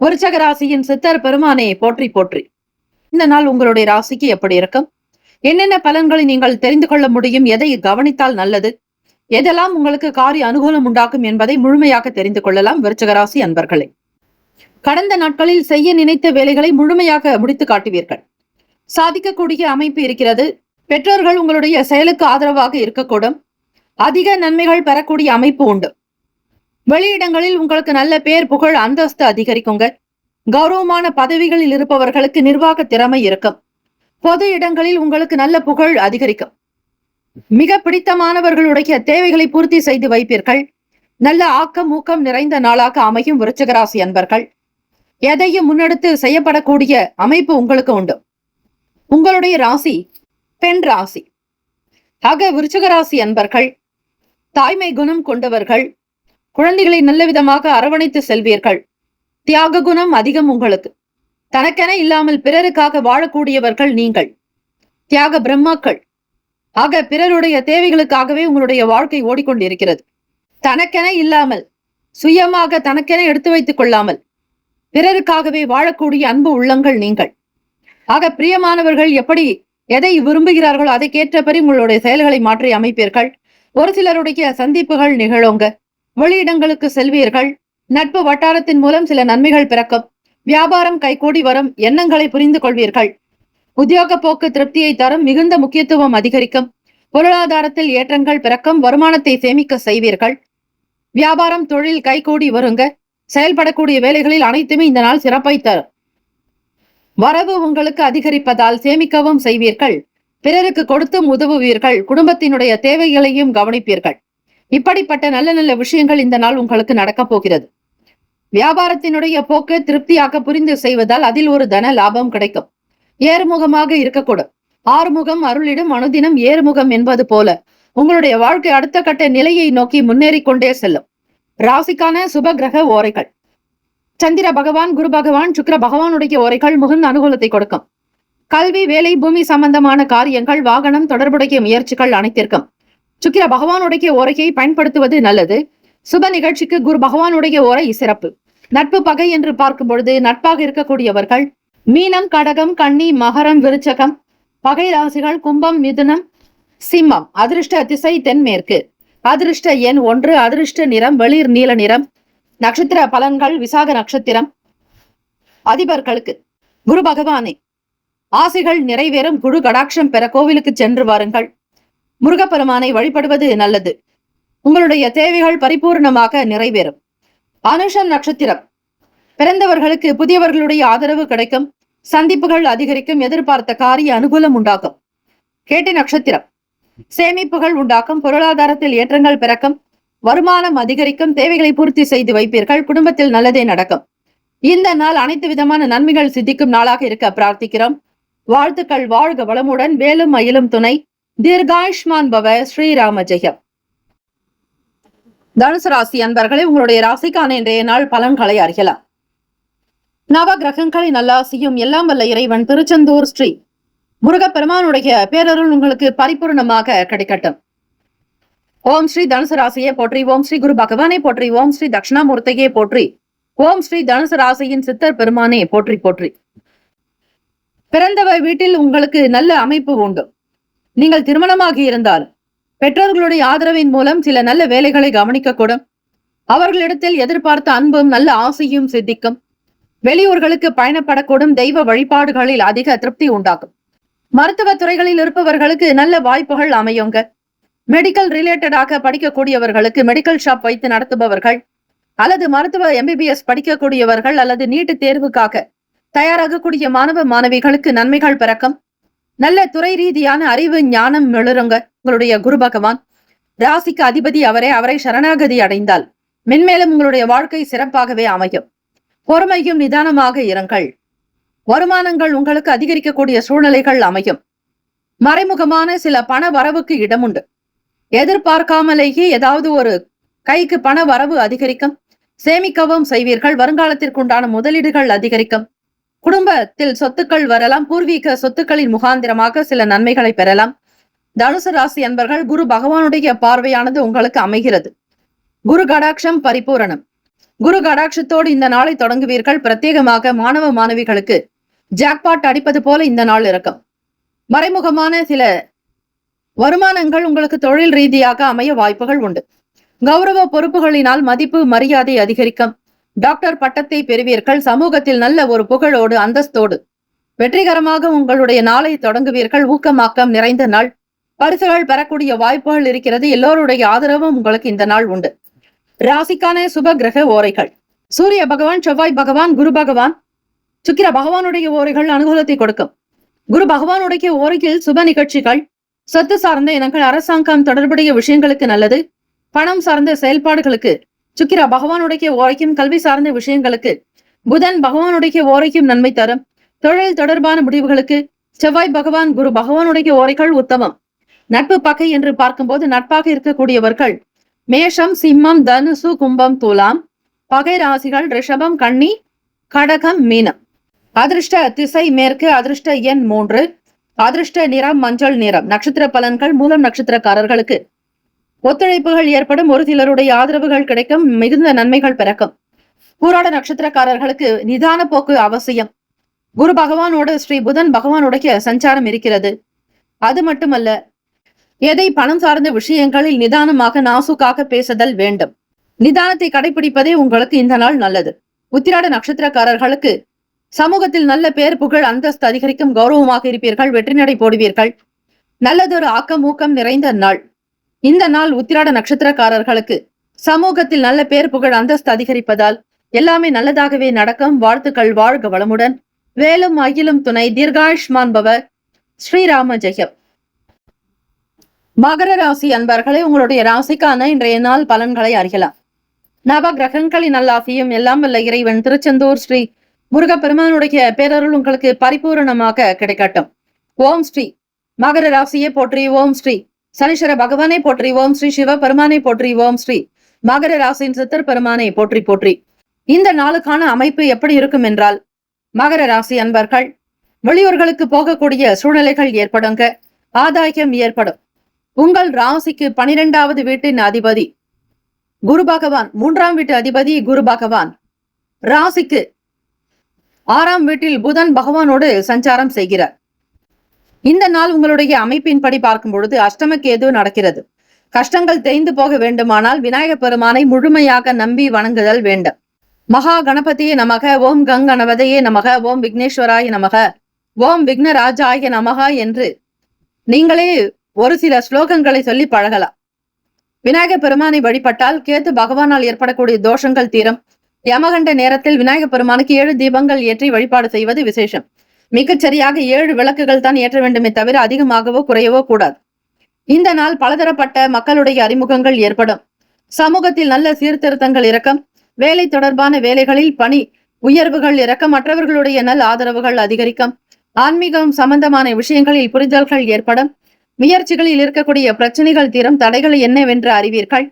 விருச்சிக ராசியின் சித்தர் பெருமானை போற்றி போற்றி. இந்த நாள் உங்களுடைய ராசிக்கு எப்படி இருக்கும்? என்னென்ன பலன்களை நீங்கள் தெரிந்து கொள்ள முடியும்? எதை கவனித்தால் நல்லது? எதெல்லாம் உங்களுக்கு காரிய அனுகூலம் உண்டாக்கும் என்பதை முழுமையாக தெரிந்து கொள்ளலாம். விருச்சிக ராசி அன்பர்களே, கடந்த நாட்களில் செய்ய நினைத்த வேலைகளை முழுமையாக முடித்து காட்டுவீர்கள். சாதிக்கக்கூடிய அமைப்பு இருக்கிறது. பெற்றோர்கள் உங்களுடைய செயலுக்கு ஆதரவாக இருக்கக்கூடும். அதிக நன்மைகள் பெறக்கூடிய அமைப்பு உண்டு. வெளியிடங்களில் உங்களுக்கு நல்ல பேர் புகழ் அந்தஸ்து அதிகரிக்குங்க. கௌரவமான பதவிகளில் இருப்பவர்களுக்கு நிர்வாக திறமை இருக்கும். பொது இடங்களில் உங்களுக்கு நல்ல புகழ் அதிகரிக்கும். மிக பிடித்தமானவர்களுடைய தேவைகளை பூர்த்தி செய்து வைப்பீர்கள். நல்ல ஆக்கம் ஊக்கம் நிறைந்த நாளாக அமையும் விருச்சிகராசி அன்பர்கள். எதையும் முன்னெடுத்து செய்யப்படக்கூடிய அமைப்பு உங்களுக்கு உண்டு. உங்களுடைய ராசி பெண் ராசி. ஆக விருச்சிகராசி அன்பர்கள் தாய்மை குணம் கொண்டவர்கள். குழந்தைகளை நல்ல விதமாக அரவணைத்து செல்வீர்கள். தியாக குணம் அதிகம் உங்களுக்கு. தனக்கென இல்லாமல் பிறருக்காக வாழக்கூடியவர்கள் நீங்கள். தியாக பிரம்மாக்கள். ஆக பிறருடைய தேவைகளுக்காகவே உங்களுடைய வாழ்க்கை ஓடிக்கொண்டிருக்கிறது. தனக்கென இல்லாமல் சுயமாக தனக்கென எடுத்து வைத்துக் கொள்ளாமல் பிறருக்காகவே வாழக்கூடிய அன்பு உள்ளங்கள் நீங்கள். ஆக பிரியமானவர்கள் எப்படி எதை விரும்புகிறார்களோ அதற்கேற்றபடி உங்களுடைய செயல்களை மாற்றி அமைப்பீர்கள். ஒரு சிலருடைய சந்திப்புகள் நிகழுங்க. வெளியிடங்களுக்கு செல்வீர்கள். நட்பு வட்டாரத்தின் மூலம் சில நன்மைகள் பிறக்கும். வியாபாரம் கைகூடி வரும். எண்ணங்களை புரிந்து கொள்வீர்கள். உத்தியோக போக்கு திருப்தியை தரும். மிகுந்த முக்கியத்துவம் அதிகரிக்கும். பொருளாதாரத்தில் ஏற்றங்கள் பிறக்கும். வருமானத்தை சேமிக்க செய்வீர்கள். வியாபாரம் தொழில் கைகூடி வருங்க. செயல்படக்கூடிய வேலைகளில் அனைத்துமே இந்த நாள் சிறப்பை தரும். வரவு உங்களுக்கு அதிகரிப்பதால் சேமிக்கவும் செய்வீர்கள். பிறருக்கு கொடுத்தும் உதவுவீர்கள். குடும்பத்தினுடைய தேவைகளையும் கவனிப்பீர்கள். இப்படிப்பட்ட நல்ல நல்ல விஷயங்கள் இந்த நாள் உங்களுக்கு நடக்கப் போகிறது. வியாபாரத்தினுடைய போக்கு திருப்தியாக புரிந்து செய்வதால் அதில் ஒரு தன லாபம் கிடைக்கும். ஏறுமுகமாக இருக்கக்கூடும். ஆறுமுகம் அருளிடும் அனுதினம் ஏறுமுகம் என்பது போல உங்களுடைய வாழ்க்கை அடுத்த கட்ட நிலையை நோக்கி முன்னேறி கொண்டே செல்லும். ராசிக்கான சுப கிரக ஓரைகள். சந்திர பகவான் குரு பகவான் சுக்கிர பகவானுடைய ஓரைகள் மிகுந்த அனுகூலத்தை கொடுக்கும். கல்வி வேலை பூமி சம்பந்தமான காரியங்கள் வாகனம் தொடர்புடைய முயற்சிகள் அனைத்திற்கும் சுக்கிர பகவானுடைய ஓரையை பயன்படுத்துவது நல்லது. சுப நிகழ்ச்சிக்கு குரு பகவானுடைய ஓரை சிறப்பு. நட்பு பகை என்று பார்க்கும் பொழுது நட்பாக இருக்கக்கூடியவர்கள் மீனம் கடகம் கன்னி மகரம் விருச்சகம். பகை ராசிகள் கும்பம் மிதுனம் சிம்மம். அதிர்ஷ்ட திசை தென்மேற்கு. அதிர்ஷ்ட எண் 1. அதிர்ஷ்ட நிறம் வெளிர் நீல நிறம். நட்சத்திர பலன்கள் விசாக நட்சத்திரம். அதிபர்களுக்கு குரு பகவானே ஆசைகள் நிறைவேறும். குரு கடாட்சம் பெற கோவிலுக்கு சென்று வாருங்கள். முருகப்பெருமானை வழிபடுவது நல்லது. உங்களுடைய தேவைகள் பரிபூர்ணமாக நிறைவேறும். அனுஷம் நட்சத்திரம் பிறந்தவர்களுக்கு புதியவர்களுடைய ஆதரவு கிடைக்கும். சந்திப்புகள் அதிகரிக்கும். எதிர்பார்த்த காரிய அனுகூலம் உண்டாகும். கேட்டை நட்சத்திரம் சேமிப்புகள் உண்டாக்கும். பொருளாதாரத்தில் ஏற்றங்கள் பிறக்கும். வருமானம் அதிகரிக்கும். தேவைகளை பூர்த்தி செய்து வைப்பீர்கள். குடும்பத்தில் நல்லதே நடக்கும். இந்த நாள் அனைத்து விதமான நன்மைகள் சித்திக்கும் நாளாக இருக்க பிரார்த்திக்கிறோம். வாழ்த்துக்கள். வாழ்க வளமுடன். வேலும் மயிலும் துணை. தீர்காயுஷ்மான் பவ. ஸ்ரீராம ஜெயம். தனுசு ராசி அன்பர்களே உங்களுடைய ராசிக்கான இன்றைய நாள் பலன்களை அறியலாம். நவ கிரகங்களின் நல்லாசியும் எல்லாம் வல்ல இறைவன் திருச்செந்தூர் ஸ்ரீ முருகப்பெருமானுடைய பேரருள் உங்களுக்கு பரிபூர்ணமாக கிடைக்கட்டும். ஓம் ஸ்ரீ தனுசு ராசியை போற்றி. ஓம் ஸ்ரீ குரு பகவானை போற்றி. ஓம் ஸ்ரீ தட்சிணாமூர்த்தியை போற்றி. ஓம் ஸ்ரீ தனுசு ராசியின் சித்தர் பெருமானே போற்றி போற்றி. பிறந்தவ வீட்டில் உங்களுக்கு நல்ல அமைப்பு உண்டு. நீங்கள் திருமணமாகி இருந்தால் பெற்றோர்களுடைய ஆதரவின் மூலம் சில நல்ல வேலைகளை கவனிக்கக்கூடும். அவர்களிடத்தில் எதிர்பார்த்த அன்பும் நல்ல ஆசையும் சித்திக்கும். வெளியூர்களுக்கு பயணப்படக்கூடும். தெய்வ வழிபாடுகளில் அதிக திருப்தி உண்டாகும். மருத்துவ துறைகளில் இருப்பவர்களுக்கு நல்ல வாய்ப்புகள் அமையுங்க. மெடிக்கல் ரிலேட்டடாக படிக்கக்கூடியவர்களுக்கு மெடிக்கல் ஷாப் வைத்து நடத்துபவர்கள் அல்லது மருத்துவ MBBS படிக்கக்கூடியவர்கள் அல்லது நீட்டு தேர்வுக்காக தயாராகக்கூடிய மாணவ மாணவிகளுக்கு நன்மைகள் பிறக்கும். நல்ல துறை ரீதியான அறிவு ஞானம் மிளருங்க. உங்களுடைய குரு பகவான் ராசிக்கு அதிபதி அவரை சரணாகதி அடைந்தால் மென்மேலும் உங்களுடைய வாழ்க்கை சிறப்பாகவே அமையும். பொறுமையும் நிதானமாக இருங்கள். வருமானங்கள் உங்களுக்கு அதிகரிக்கக்கூடிய சூழ்நிலைகள் அமையும். மறைமுகமான சில பண வரவுக்கு இடம் உண்டு. எதிர்பார்க்காமலேயே ஏதாவது ஒரு கைக்கு பண வரவு அதிகரிக்கும். சேமிக்கவும் செய்வீர்கள். வருங்காலத்திற்குண்டான முதலீடுகள் அதிகரிக்கும். குடும்பத்தில் சொத்துக்கள் வரலாம். பூர்வீக சொத்துக்களின் முகாந்திரமாக சில நன்மைகளை பெறலாம். தனுசு ராசி அன்பர்கள் குரு பகவானுடைய பார்வையானது உங்களுக்கு அமைகிறது. குரு கடாட்சம் பரிபூரணம். குரு கடாட்சத்தோடு இந்த நாளை தொடங்குவீர்கள். பிரத்யேகமாக மாணவ மாணவிகளுக்கு ஜாக்பாட் அடிப்பது போல இந்த நாள் இருக்கும். மறைமுகமான சில வருமானங்கள் உங்களுக்கு தொழில் ரீதியாக அமைய வாய்ப்புகள் உண்டு. கௌரவ பொறுப்புகளினால் மதிப்பு மரியாதை அதிகரிக்கும். டாக்டர் பட்டத்தை பெறுவீர்கள். சமூகத்தில் நல்ல ஒரு புகழோடு அந்தஸ்தோடு வெற்றிகரமாக உங்களுடைய நாளை தொடங்குவீர்கள். ஊக்கமாக்கம் நிறைந்த நாள். பரிசுகள் பெறக்கூடிய வாய்ப்புகள் இருக்கிறது. எல்லோருடைய ஆதரவும் உங்களுக்கு இந்த நாள் உண்டு. ராசிக்கான சுப கிரக ஓரைகள். சூரிய பகவான், செவ்வாய் பகவான், குரு பகவான், சுக்கிர பகவானுடைய ஓரைகள் அனுகூலத்தை கொடுக்கும். குரு பகவானுடைய ஓரையில் சுப நிகழ்ச்சிகள், சொத்து சார்ந்த இனங்கள், அரசாங்கம் தொடர்புடைய விஷயங்களுக்கு நல்லது. பணம் சார்ந்த செயல்பாடுகளுக்கு சுக்கிர பகவானுடைய ஓரைக்கும், கல்வி சார்ந்த விஷயங்களுக்கு புதன் பகவானுடைய ஓரைக்கும் நன்மை தரும். தொழில் தொடர்பான முடிவுகளுக்கு செவ்வாய் பகவான், குரு பகவானுடைய ஓரைகள் உத்தமம். நட்பு பகை என்று பார்க்கும்போது நட்பாக இருக்கக்கூடியவர்கள் மேஷம், சிம்மம், தனுசு, கும்பம், துலாம். பகை ராசிகள் ரிஷபம், கன்னி, கடகம், மீனம். அதிர்ஷ்ட திசை மேற்கு. அதிர்ஷ்ட எண் 3. அதிர்ஷ்ட நிறம் மஞ்சள் நிறம். நட்சத்திர பலன்கள். மூலம் நட்சத்திரக்காரர்களுக்கு ஒத்துழைப்புகள் ஏற்படும். ஒரு சிலருடைய ஆதரவுகள் கிடைக்கும். மிகுந்த நன்மைகள் பிறக்கும். பூராட நட்சத்திரக்காரர்களுக்கு நிதான போக்கு அவசியம். குரு பகவானோடு ஸ்ரீ புதன் பகவானுடைய சஞ்சாரம் இருக்கிறது. அது மட்டுமல்ல, எதை பணம் சார்ந்த விஷயங்களில் நிதானமாக நாசுக்காக பேசுதல் வேண்டும். நிதானத்தை கடைபிடிப்பதே உங்களுக்கு இந்த நாள் நல்லது. உத்திராட நட்சத்திரக்காரர்களுக்கு சமூகத்தில் நல்ல பேர், புகழ், அந்தஸ்து அதிகரிக்கும். கௌரவமாக இருப்பீர்கள். வெற்றி நடை போடுவீர்கள். நல்லதொரு ஆக்கம் ஊக்கம் நிறைந்த நாள். இந்த நாள் உத்திராட நட்சத்திரக்காரர்களுக்கு சமூகத்தில் நல்ல பேர், புகழ், அந்தஸ்து அதிகரிப்பதால் எல்லாமே நல்லதாகவே நடக்கும். வாழ்த்துக்கள். வாழ்க வளமுடன். வேலும் அகிலும் துணை. தீர்காயுஷ்மான் பவ. ஸ்ரீராம ஜெயம். மகர ராசி அன்பர்களே, உங்களுடைய ராசிக்கான இன்றைய நாள் பலன்களை அறியலாம். நவ கிரகங்களின் நல்லாசியும் எல்லாம் வல்ல இறைவன் திருச்செந்தூர் ஸ்ரீ முருகப்பெருமானுடைய பேரருள் உங்களுக்கு பரிபூரணமாக கிடைக்கட்டும். ஓம் ஸ்ரீ மகர ராசியை போற்றி. ஓம் ஸ்ரீ சனீஸ்வர பகவானை போற்றி. ஓம் ஸ்ரீ சிவ பெருமானை போற்றி. ஓம் ஸ்ரீ மகர ராசியின் சித்தர் பெருமானை போற்றி போற்றி. இந்த நாளுக்கான அமைப்பு எப்படி இருக்கும் என்றால், மகர ராசி அன்பர்கள் வெளியூர்களுக்கு போகக்கூடிய சூழ்நிலைகள் ஏற்படுங்க. ஆதாயம் ஏற்படும். உங்கள் ராசிக்கு 12வது வீட்டின் அதிபதி குரு பகவான், 3ஆம் வீட்டு அதிபதி குரு பகவான் ராசிக்கு 6ஆம் வீட்டில் புதன் பகவானோடு சஞ்சாரம் செய்கிறார். இந்த நாள் உங்களுடைய அமைப்பின்படி பார்க்கும் பொழுது அஷ்டமக்கேது நடக்கிறது. கஷ்டங்கள் தேய்ந்து போக வேண்டுமானால் விநாயகப் பெருமானை முழுமையாக நம்பி வணங்குதல் வேண்டும். மகா கணபதியே நமக. ஓம் கங்கணபதையே நமக. ஓம் விக்னேஸ்வராய நமக. ஓம் விக்னராஜாய நமக என்று நீங்களே ஒரு சில ஸ்லோகங்களை சொல்லி பழகலாம். விநாயகப் பெருமானை வழிபட்டால் கேது பகவானால் ஏற்படக்கூடிய தோஷங்கள் தீரும். யமகண்ட நேரத்தில் விநாயகப் பெருமானுக்கு 7 தீபங்கள் ஏற்றி வழிபாடு செய்வது விசேஷம். மிகச்சரியாக 7 விளக்குகள் தான் ஏற்ற வேண்டுமே தவிர அதிகமாகவோ குறையவோ கூடாது. இந்த நாள் பலதரப்பட்ட மக்களுடைய அறிமுகங்கள் ஏற்படும். சமூகத்தில் நல்ல சீர்திருத்தங்கள் இறக்கம். வேலை தொடர்பான வேலைகளில் பணி உயர்வுகள் இறக்கம். மற்றவர்களுடைய நல் ஆதரவுகள் அதிகரிக்கும். ஆன்மீகம் சம்பந்தமான விஷயங்களில் புரிதல்கள் ஏற்படும். முயற்சிகளில் இருக்கக்கூடிய பிரச்சனைகள் தீரும். தடைகள் என்னவென்று அறிவீர்கள்.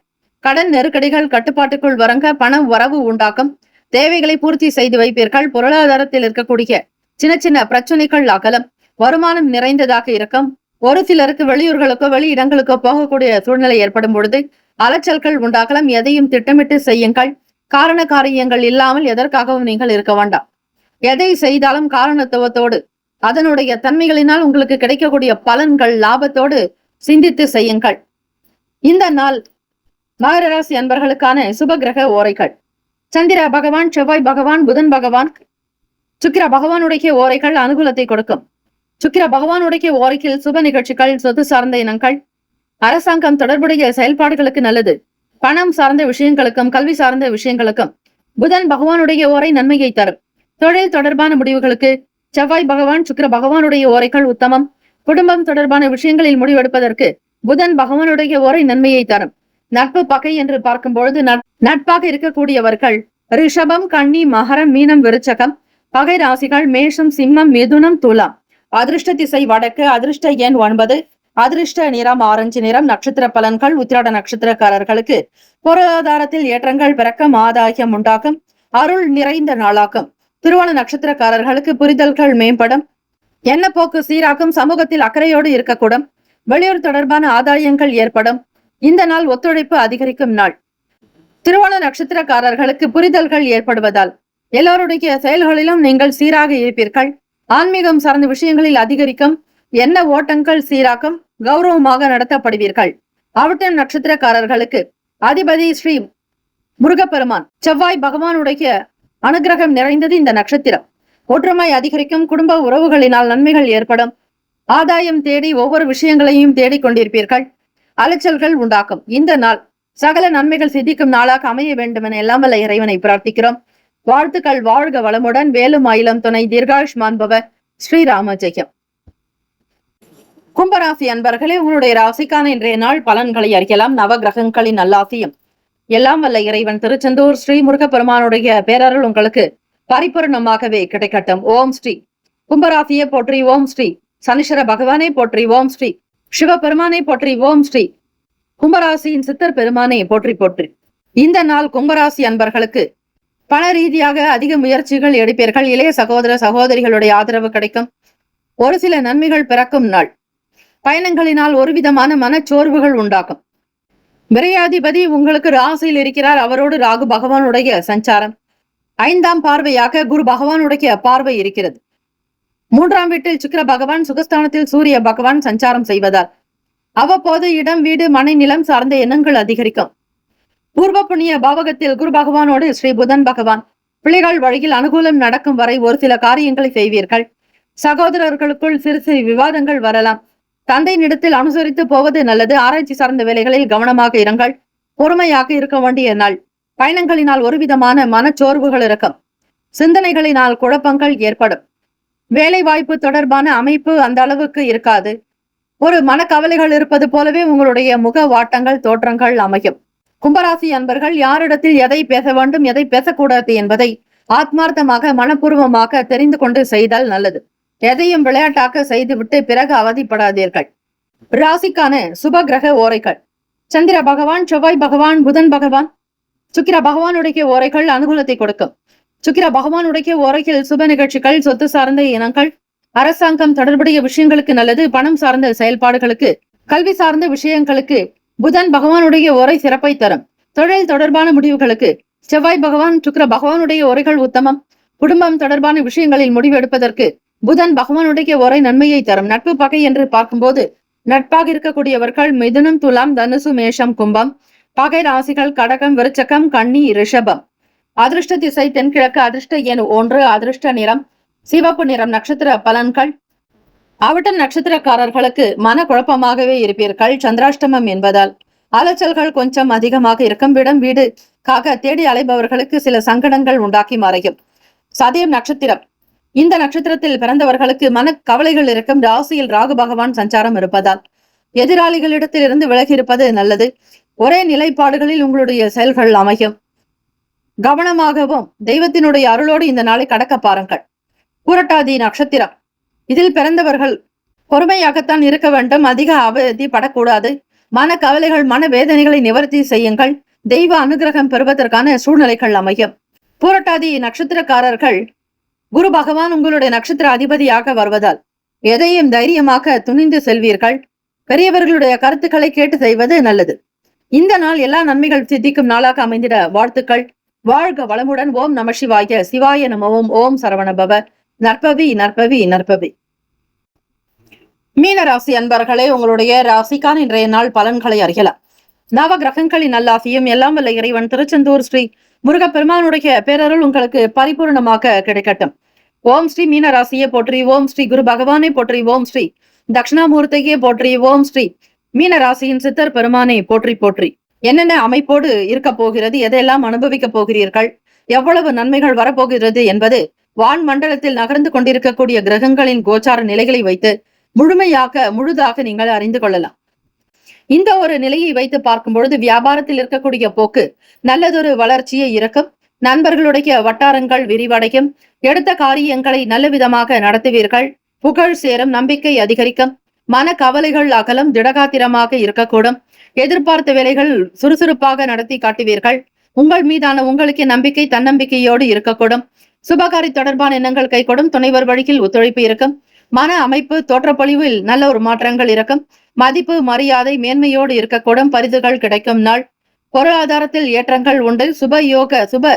கடன் நெருக்கடிகள் கட்டுப்பாட்டுக்குள் வரங்க. பணம் வரவு உண்டாக்கும். தேவைகளை பூர்த்தி செய்து வைப்பீர்கள். பொருளாதாரத்தில் இருக்கக்கூடிய சின்ன சின்ன பிரச்சனைகள் அகலம். வருமானம் நிறைந்ததாக இருக்கும். ஒரு சிலருக்கு வெளியூர்களுக்கோ வெளியிடங்களுக்கோ போகக்கூடிய சூழ்நிலை ஏற்படும் பொழுது அலைச்சல்கள் உண்டாகலாம். எதையும் திட்டமிட்டு செய்யுங்கள். காரண காரியங்கள் இல்லாமல் எதற்காகவும் நீங்கள் இருக்க வேண்டாம். எதை செய்தாலும் காரணத்துவத்தோடு அதனுடைய தன்மைகளினால் உங்களுக்கு கிடைக்கக்கூடிய பலன்கள் லாபத்தோடு சிந்தித்து செய்யுங்கள். இந்த நாள் மகர ராசி அன்பர்களுக்கான சுப கிரக ஓரைகள். சந்திர பகவான், செவ்வாய் பகவான், புதன் பகவான், சுக்கிர பகவானுடைய ஓரைகள் அனுகூலத்தை கொடுக்கும். சுக்கிர பகவானுடைய ஓரையில் சுப நிகழ்ச்சிகள், சொத்து சார்ந்த இனங்கள், அரசாங்கம் தொடர்புடைய செயல்பாடுகளுக்கு நல்லது. பணம் சார்ந்த விஷயங்களுக்கும் கல்வி சார்ந்த விஷயங்களுக்கும் புதன் பகவானுடைய ஓரை நன்மையை தரும். தொழில் தொடர்பான முடிவுகளுக்கு செவ்வாய் பகவான், சுக்கிர பகவானுடைய ஓரைகள் உத்தமம். குடும்பம் தொடர்பான விஷயங்களில் முடிவெடுப்பதற்கு புதன் பகவானுடைய ஓரை நன்மையை தரும். நட்பு பகை என்று பார்க்கும் பொழுது நட்பாக இருக்கக்கூடியவர்கள் ரிஷபம், கன்னி, மகரம், மீனம், விருச்சகம். பகை ராசிகள் மேஷம், சிம்மம், மிதுனம், துலாம். அதிர்ஷ்ட திசை வடக்கு. அதிர்ஷ்ட எண் 9. அதிர்ஷ்ட நிறம் ஆரஞ்சு நிறம். நட்சத்திர பலன்கள். உத்திராட நட்சத்திரக்காரர்களுக்கு பொருளாதாரத்தில் ஏற்றங்கள் பிறக்கம். ஆதாயம் உண்டாகும். அருள் நிறைந்த நாளாகும். திருவோண நட்சத்திரக்காரர்களுக்கு புரிதல்கள் மேம்படும். எண்ண போக்கு சீராக்கும். சமூகத்தில் அக்கறையோடு இருக்கக்கூடும். வெளியூர் தொடர்பான ஆதாயங்கள் ஏற்படும். இந்த நாள் ஒத்துழைப்பு அதிகரிக்கும் நாள். திருவோண நட்சத்திரக்காரர்களுக்கு புரிதல்கள் ஏற்படுவதால் எல்லோருடைய செயல்களிலும் நீங்கள் சீராக இருப்பீர்கள். ஆன்மீகம் சார்ந்த விஷயங்களில் அதிகரிக்கும். எண்ண ஓட்டங்கள் சீராக்கும். கௌரவமாக நடத்தப்படுவீர்கள். அவிட்டம் நட்சத்திரக்காரர்களுக்கு அதிபதி ஸ்ரீ முருகப்பெருமான் செவ்வாய் பகவானுடைய அனுகிரகம் நிறைந்தது இந்த நட்சத்திரம். ஒற்றுமை அதிகரிக்கும். குடும்ப உறவுகளினால் நன்மைகள் ஏற்படும். ஆதாயம் தேடி ஒவ்வொரு விஷயங்களையும் தேடிக் கொண்டிருப்பீர்கள். அலைச்சல்கள் உண்டாக்கும். இந்த நாள் சகல நன்மைகள் சித்திக்கும் நாளாக அமைய வேண்டும் என எல்லாம் வல்ல இறைவனை பிரார்த்திக்கிறோம். வாழ்த்துக்கள். வாழ்க வளமுடன். வேலும் ஆயிலம் துணை. தீர்காயுஷ்மான் பவ. ஸ்ரீராம ஜெயம். கும்பராசி அன்பர்களே, உங்களுடைய ராசிக்கான இன்றைய நாள் பலன்களை அறியலாம். நவ கிரகங்களின் நல்லாசியும் எல்லாம் வல்ல இறைவன் திருச்செந்தூர் ஸ்ரீ முருகப்பெருமானுடைய பேரருள் உங்களுக்கு பரிபூர்ணமாகவே கிடைக்கட்டும். ஓம் ஸ்ரீ கும்பராசியை போற்றி. ஓம் ஸ்ரீ சனீஸ்வர பகவானை போற்றி. ஓம் ஸ்ரீ சிவபெருமானை போற்றி. ஓம் ஸ்ரீ கும்பராசியின் சித்தர் பெருமானை போற்றி போற்றி. இந்த நாள் கும்பராசி அன்பர்களுக்கு பண ரீதியாக அதிக முயற்சிகள் எடுப்பீர்கள். இளைய சகோதர சகோதரிகளுடைய ஆதரவு கிடைக்கும். ஒரு சில நன்மைகள் பிறக்கும் நாள். பயணங்களினால் ஒரு விதமான மனச்சோர்வுகள் உண்டாகும். விரையாதிபதி உங்களுக்கு ராசியில் இருக்கிறார். அவரோடு ராகு பகவானுடைய சஞ்சாரம். 5ஆம் பார்வையாக குரு பகவானுடைய பார்வை இருக்கிறது. 3ஆம் வீட்டில் சுக்கிர பகவான், சுகஸ்தானத்தில் சூரிய பகவான் சஞ்சாரம் செய்வதால் அவ்வப்போது இடம், வீடு, மனை, நிலம் சார்ந்த எண்ணங்கள் அதிகரிக்கும். பூர்வ புண்ணிய பாவகத்தில் குரு பகவானோடு ஸ்ரீ புதன் பகவான். பிள்ளைகள் வழியில் அனுகூலம் நடக்கும் வரை ஒரு சில காரியங்களை செய்வீர்கள். சகோதரர்களுக்குள் சிறு சிறு விவாதங்கள் வரலாம். தந்தையினிடத்தில் அனுசரித்து போவது நல்லது. ஆராய்ச்சி சார்ந்த வேலைகளில் கவனமாக இருங்கள். பொறுமையாக இருக்க வேண்டிய நாள். பயணங்களினால் ஒரு விதமான மனச்சோர்வுகள் இருக்கும். சிந்தனைகளினால் குழப்பங்கள் ஏற்படும். வேலை வாய்ப்பு தொடர்பான அமைப்பு அந்த அளவுக்கு இருக்காது. ஒரு மனக்கவலைகள் இருப்பது போலவே உங்களுடைய முக வாட்டங்கள், தோற்றங்கள் அமையும். கும்பராசி அன்பர்கள் யாரிடத்தில் எதை பேச வேண்டும், எதை பேசக்கூடாது என்பதை ஆத்மார்த்தமாக மனப்பூர்வமாக தெரிந்து கொண்டு செய்தால் நல்லது. எதையும் விளையாட்டாக செய்துவிட்டு பிறகு அவதிப்படாதீர்கள். ராசிக்கான சுப கிரக ஓரைகள். சந்திர பகவான், செவ்வாய் பகவான், புதன் பகவான், சுக்கிர பகவானுடைய ஓரைகள் அனுகூலத்தை கொடுக்கும். சுக்கிர பகவானுடைய ஓரைகள் சுப நிகழ்ச்சிகள், சொத்து சார்ந்த இனங்கள், அரசாங்கம் தொடர்புடைய விஷயங்களுக்கு நல்லது. பணம் சார்ந்த செயல்பாடுகளுக்கு, கல்வி சார்ந்த விஷயங்களுக்கு புதன் பகவானுடைய ஓரை சிறப்பை தரும். தொழில் தொடர்பான முடிவுகளுக்கு செவ்வாய் பகவான், சுக்கிர பகவானுடைய ஓரைகள் உத்தமம். குடும்பம் தொடர்பான விஷயங்களில் முடிவெடுப்பதற்கு புதன் பகவானுடைய ஓரை நன்மையை தரும். நட்பு பகை என்று பார்க்கும்போது நட்பாக இருக்கக்கூடியவர்கள் மிதுனம், துலாம், தனுசு, மேஷம், கும்பம். பகை ராசிகள் கடகம், விருச்சகம், கன்னி, ரிஷபம். அதிர்ஷ்ட திசை தென்கிழக்கு. அதிர்ஷ்ட எண் 1. அதிர்ஷ்ட நிறம் சிவப்பு நிறம். நட்சத்திர பலன்கள். அவிட்டம் நட்சத்திரக்காரர்களுக்கு மன குழப்பமாகவே இருப்பீர்கள். சந்திராஷ்டமம் என்பதால் அலைச்சல்கள் கொஞ்சம் அதிகமாக இருக்கும். விடம் வீடு காக தேடி அலைபவர்களுக்கு சில சங்கடங்கள் உண்டாக்கி மறையும். சதயம் நட்சத்திரம். இந்த நட்சத்திரத்தில் பிறந்தவர்களுக்கு மன கவலைகள் இருக்கும். ராசியில் ராகு பகவான் சஞ்சாரம் இருப்பதால் எதிராளிகளிடத்தில் இருந்து விலகி இருப்பது நல்லது. ஒரே நிலைப்பாடுகளில் உங்களுடைய செயல்கள் அமையும். கவனமாகவும் தெய்வத்தினுடைய அருளோடு இந்த நாளை கடக்க பாருங்கள். புரட்டாதி நட்சத்திரம். இதில் பிறந்தவர்கள் பொறுமையாகத்தான் இருக்க வேண்டும். அதிக அவதிப்படக்கூடாது. மன கவலைகள், மன வேதனைகளை நிவர்த்தி செய்யுங்கள். தெய்வ அனுகிரகம் பெறுவதற்கான சூழ்நிலைகள் அமையும். புரட்டாதி நட்சத்திரக்காரர்கள் குரு பகவான் உங்களுடைய நட்சத்திர அதிபதியாக வருவதால் எதையும் தைரியமாக துணிந்து செல்வீர்கள். பெரியவர்களுடைய கருத்துக்களை கேட்டு செய்வது நல்லது. இந்த நாள் எல்லா நன்மைகள் சித்திக்கும் நாளாக அமைந்திட வாழ்த்துக்கள். வாழ்க வளமுடன். ஓம் நம சிவாய. சிவாய நமவோம். ஓம் சரவணபவ. நற்பவி நற்பவி நற்பவி. மீன ராசி அன்பர்களே, உங்களுடைய ராசிக்கான இன்றைய நாள் பலன்களை அறியலாம். நவ கிரகங்களின் நல்லாசியும் எல்லாம் வல்ல இறைவன் திருச்செந்தூர் ஸ்ரீ முருகப்பெருமானுடைய பேரருள் உங்களுக்கு பரிபூர்ணமாக கிடைக்கட்டும். ஓம் ஸ்ரீ மீன ராசியை போற்றி. ஓம் ஸ்ரீ குரு பகவானை போற்றி. ஓம் ஸ்ரீ தட்சிணாமூர்த்தியை போற்றி. ஓம் ஸ்ரீ மீன ராசியின் சித்தர் பெருமானை போற்றி போற்றி. என்னென்ன அமைப்போடு இருக்க போகிறது, எதையெல்லாம் அனுபவிக்க போகிறீர்கள், எவ்வளவு நன்மைகள் வரப்போகிறது என்பது வான் மண்டலத்தில் நகர்ந்து கொண்டிருக்கக்கூடிய கிரகங்களின் கோச்சார நிலைகளை வைத்து முழுதாக நீங்கள் அறிந்து கொள்ளலாம். இந்த ஒரு நிலையை வைத்து பார்க்கும் பொழுது வியாபாரத்தில் இருக்கக்கூடிய போக்கு நல்லதொரு வளர்ச்சியை இருக்கும். நண்பர்களுடைய வட்டாரங்கள் விரிவடையும். எடுத்த காரியங்களை நல்ல விதமாக நடத்துவீர்கள். புகழ் சேரும். நம்பிக்கை அதிகரிக்கும். மன கவலைகள் அகலம். திடகாத்திரமாக இருக்கக்கூடும். எதிர்பார்த்த வேலைகள் சுறுசுறுப்பாக நடத்தி காட்டுவீர்கள். உங்கள் மீதான உங்களுக்கு நம்பிக்கை தன்னம்பிக்கையோடு இருக்கக்கூடும். சுபகாரி தொடர்பான எண்ணங்கள் கைகூடும். துணைவர் வழியில் ஒத்துழைப்பு இருக்கும். மன அமைப்பு தோற்றப்பொழிவில் நல்ல ஒரு மாற்றங்கள் இருக்கும். மதிப்பு மரியாதை மேன்மையோடு இருக்கக்கூடும். பரிதுகள் கிடைக்கும் நாள். பொருளாதாரத்தில் ஏற்றங்கள் உண்டு. சுப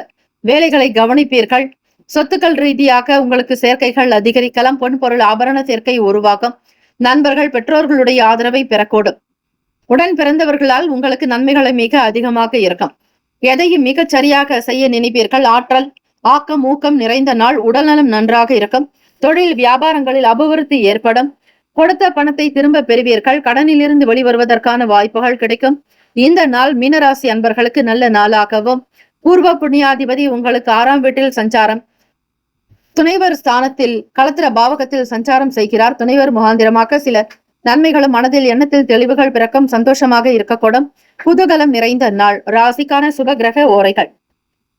வேலைகளை கவனிப்பீர்கள். சொத்துக்கள் ரீதியாக உங்களுக்கு சேர்க்கைகள் அதிகரிக்கலாம். பொன் பொருள் ஆபரண சேர்க்கை உருவாகும். நண்பர்கள் பெற்றோர்களுடைய ஆதரவை பெறக்கூடும். உடன் பிறந்தவர்களால் உங்களுக்கு நன்மைகளை மிக அதிகமாக இருக்கும். எதையும் மிகச் சரியாக செய்ய நினைப்பீர்கள். ஆற்றல் ஆக்கம் ஊக்கம் நிறைந்த நாள். உடல்நலம் நன்றாக இருக்கும். தொழில் வியாபாரங்களில் அபிவிருத்தி ஏற்படும். கொடுத்த பணத்தை திரும்ப பெறுவீர்கள். கடனிலிருந்து வெளிவருவதற்கான வாய்ப்புகள் கிடைக்கும். இந்த நாள் மீனராசி அன்பர்களுக்கு நல்ல நாளாகவும், பூர்வ புண்ணியாதிபதி உங்களுக்கு 6ஆம் வீட்டில் சஞ்சாரம், துணைவர் ஸ்தானத்தில் களத்திர பாவகத்தில் சஞ்சாரம் செய்கிறார். துணைவர் முகாந்திரமாக சில நன்மைகளும் மனதில் எண்ணத்தில் தெளிவுகள் பிறக்கும். சந்தோஷமாக இருக்கக்கூடும். குதூகலம் நிறைந்த நாள். ராசிக்கான சுப கிரக ஓரைகள்: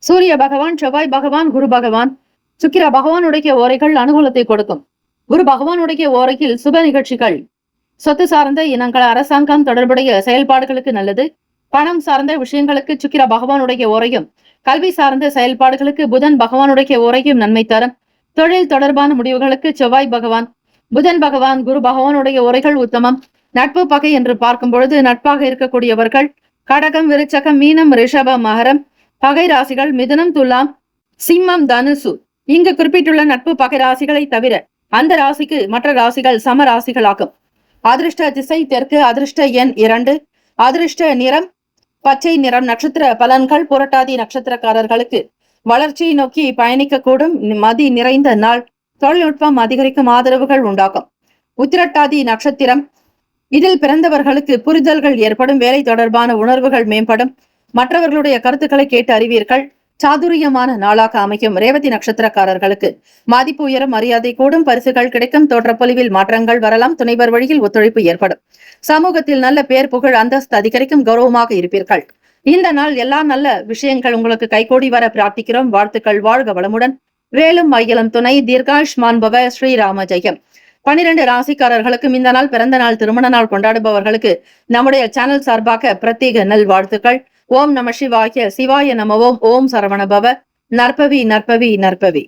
சூரிய பகவான், செவ்வாய் பகவான், குரு பகவான், சுக்கிர பகவானுடைய ஓரைகள் அனுகூலத்தை கொடுக்கும். குரு பகவானுடைய ஓரையில் சுப நிகழ்ச்சிகள், சொத்து சார்ந்த இனங்கள், அரசாங்கம் தொடர்புடைய செயல்பாடுகளுக்கு நல்லது. பணம் சார்ந்த விஷயங்களுக்கு சுக்கிர பகவானுடைய ஓரையும், கல்வி சார்ந்த செயல்பாடுகளுக்கு புதன் பகவானுடைய ஓரையும் நன்மை தரும். தொழில் தொடர்பான முடிவுகளுக்கு செவ்வாய் பகவான், புதன் பகவான், குரு பகவானுடைய உரைகள் உத்தமம். நட்பு பகை என்று பார்க்கும் பொழுது நட்பாக இருக்கக்கூடியவர்கள் கடகம், விருச்சகம், மீனம், ரிஷபம், மகரம். பகை ராசிகள் மிதுனம், துலாம், சிம்மம், தனுசு. இங்கு குறிப்பிட்டுள்ள நட்பு பகை ராசிகளை தவிர அந்த ராசிக்கு மற்ற ராசிகள் சம ராசிகளாகும். அதிர்ஷ்ட திசை தெற்கு. அதிர்ஷ்ட எண் 2. அதிர்ஷ்ட நிறம் பச்சை நிறம். நட்சத்திர பலன்கள்: புரட்டாதி நட்சத்திரக்காரர்களுக்கு வளர்ச்சியை நோக்கி பயணிக்கக்கூடும் மதி நிறைந்த நாள். தொழில்நுட்பம் அதிகரிக்கும் ஆதரவுகள் உண்டாகும். உத்திரட்டாதி நட்சத்திரம். இதில் பிறந்தவர்களுக்கு புரிதல்கள் ஏற்படும். வேலை தொடர்பான உணர்வுகள் மேம்படும். மற்றவர்களுடைய கருத்துக்களை கேட்டு அறிவீர்கள். சாதுரியமான நாளாக அமையும். ரேவதி நட்சத்திரக்காரர்களுக்கு மதிப்பு உயரும், மரியாதை கூடும், பரிசுகள் கிடைக்கும், தோற்றப்பொலிவில் மாற்றங்கள் வரலாம். துணைவர் வழியில் ஒத்துழைப்பு ஏற்படும். சமூகத்தில் நல்ல பேர், புகழ், அந்தஸ்து அதிகரிக்கும். கௌரவமாக இருப்பீர்கள். இந்த நாள் எல்லா நல்ல விஷயங்கள் உங்களுக்கு கைகூடி வர பிரார்த்திக்கிறோம். வாழ்த்துக்கள். வாழ்க வளமுடன். வேலும் மயிலும் துணை. தீர்காயுஷ்மான் பவ. ஸ்ரீராம ஜெயம். 12 ராசிக்காரர்களுக்கும் இந்த நாள் பிறந்த நாள், திருமண நாள் கொண்டாடுபவர்களுக்கு நம்முடைய சேனல் சார்பாக பிரத்யேக நல் வாழ்த்துக்கள். ஓம் நம சிவாய. சிவாய நம. ஓம். ஓம் சரவண பவ. நற்பவி நற்பவி நற்பவி.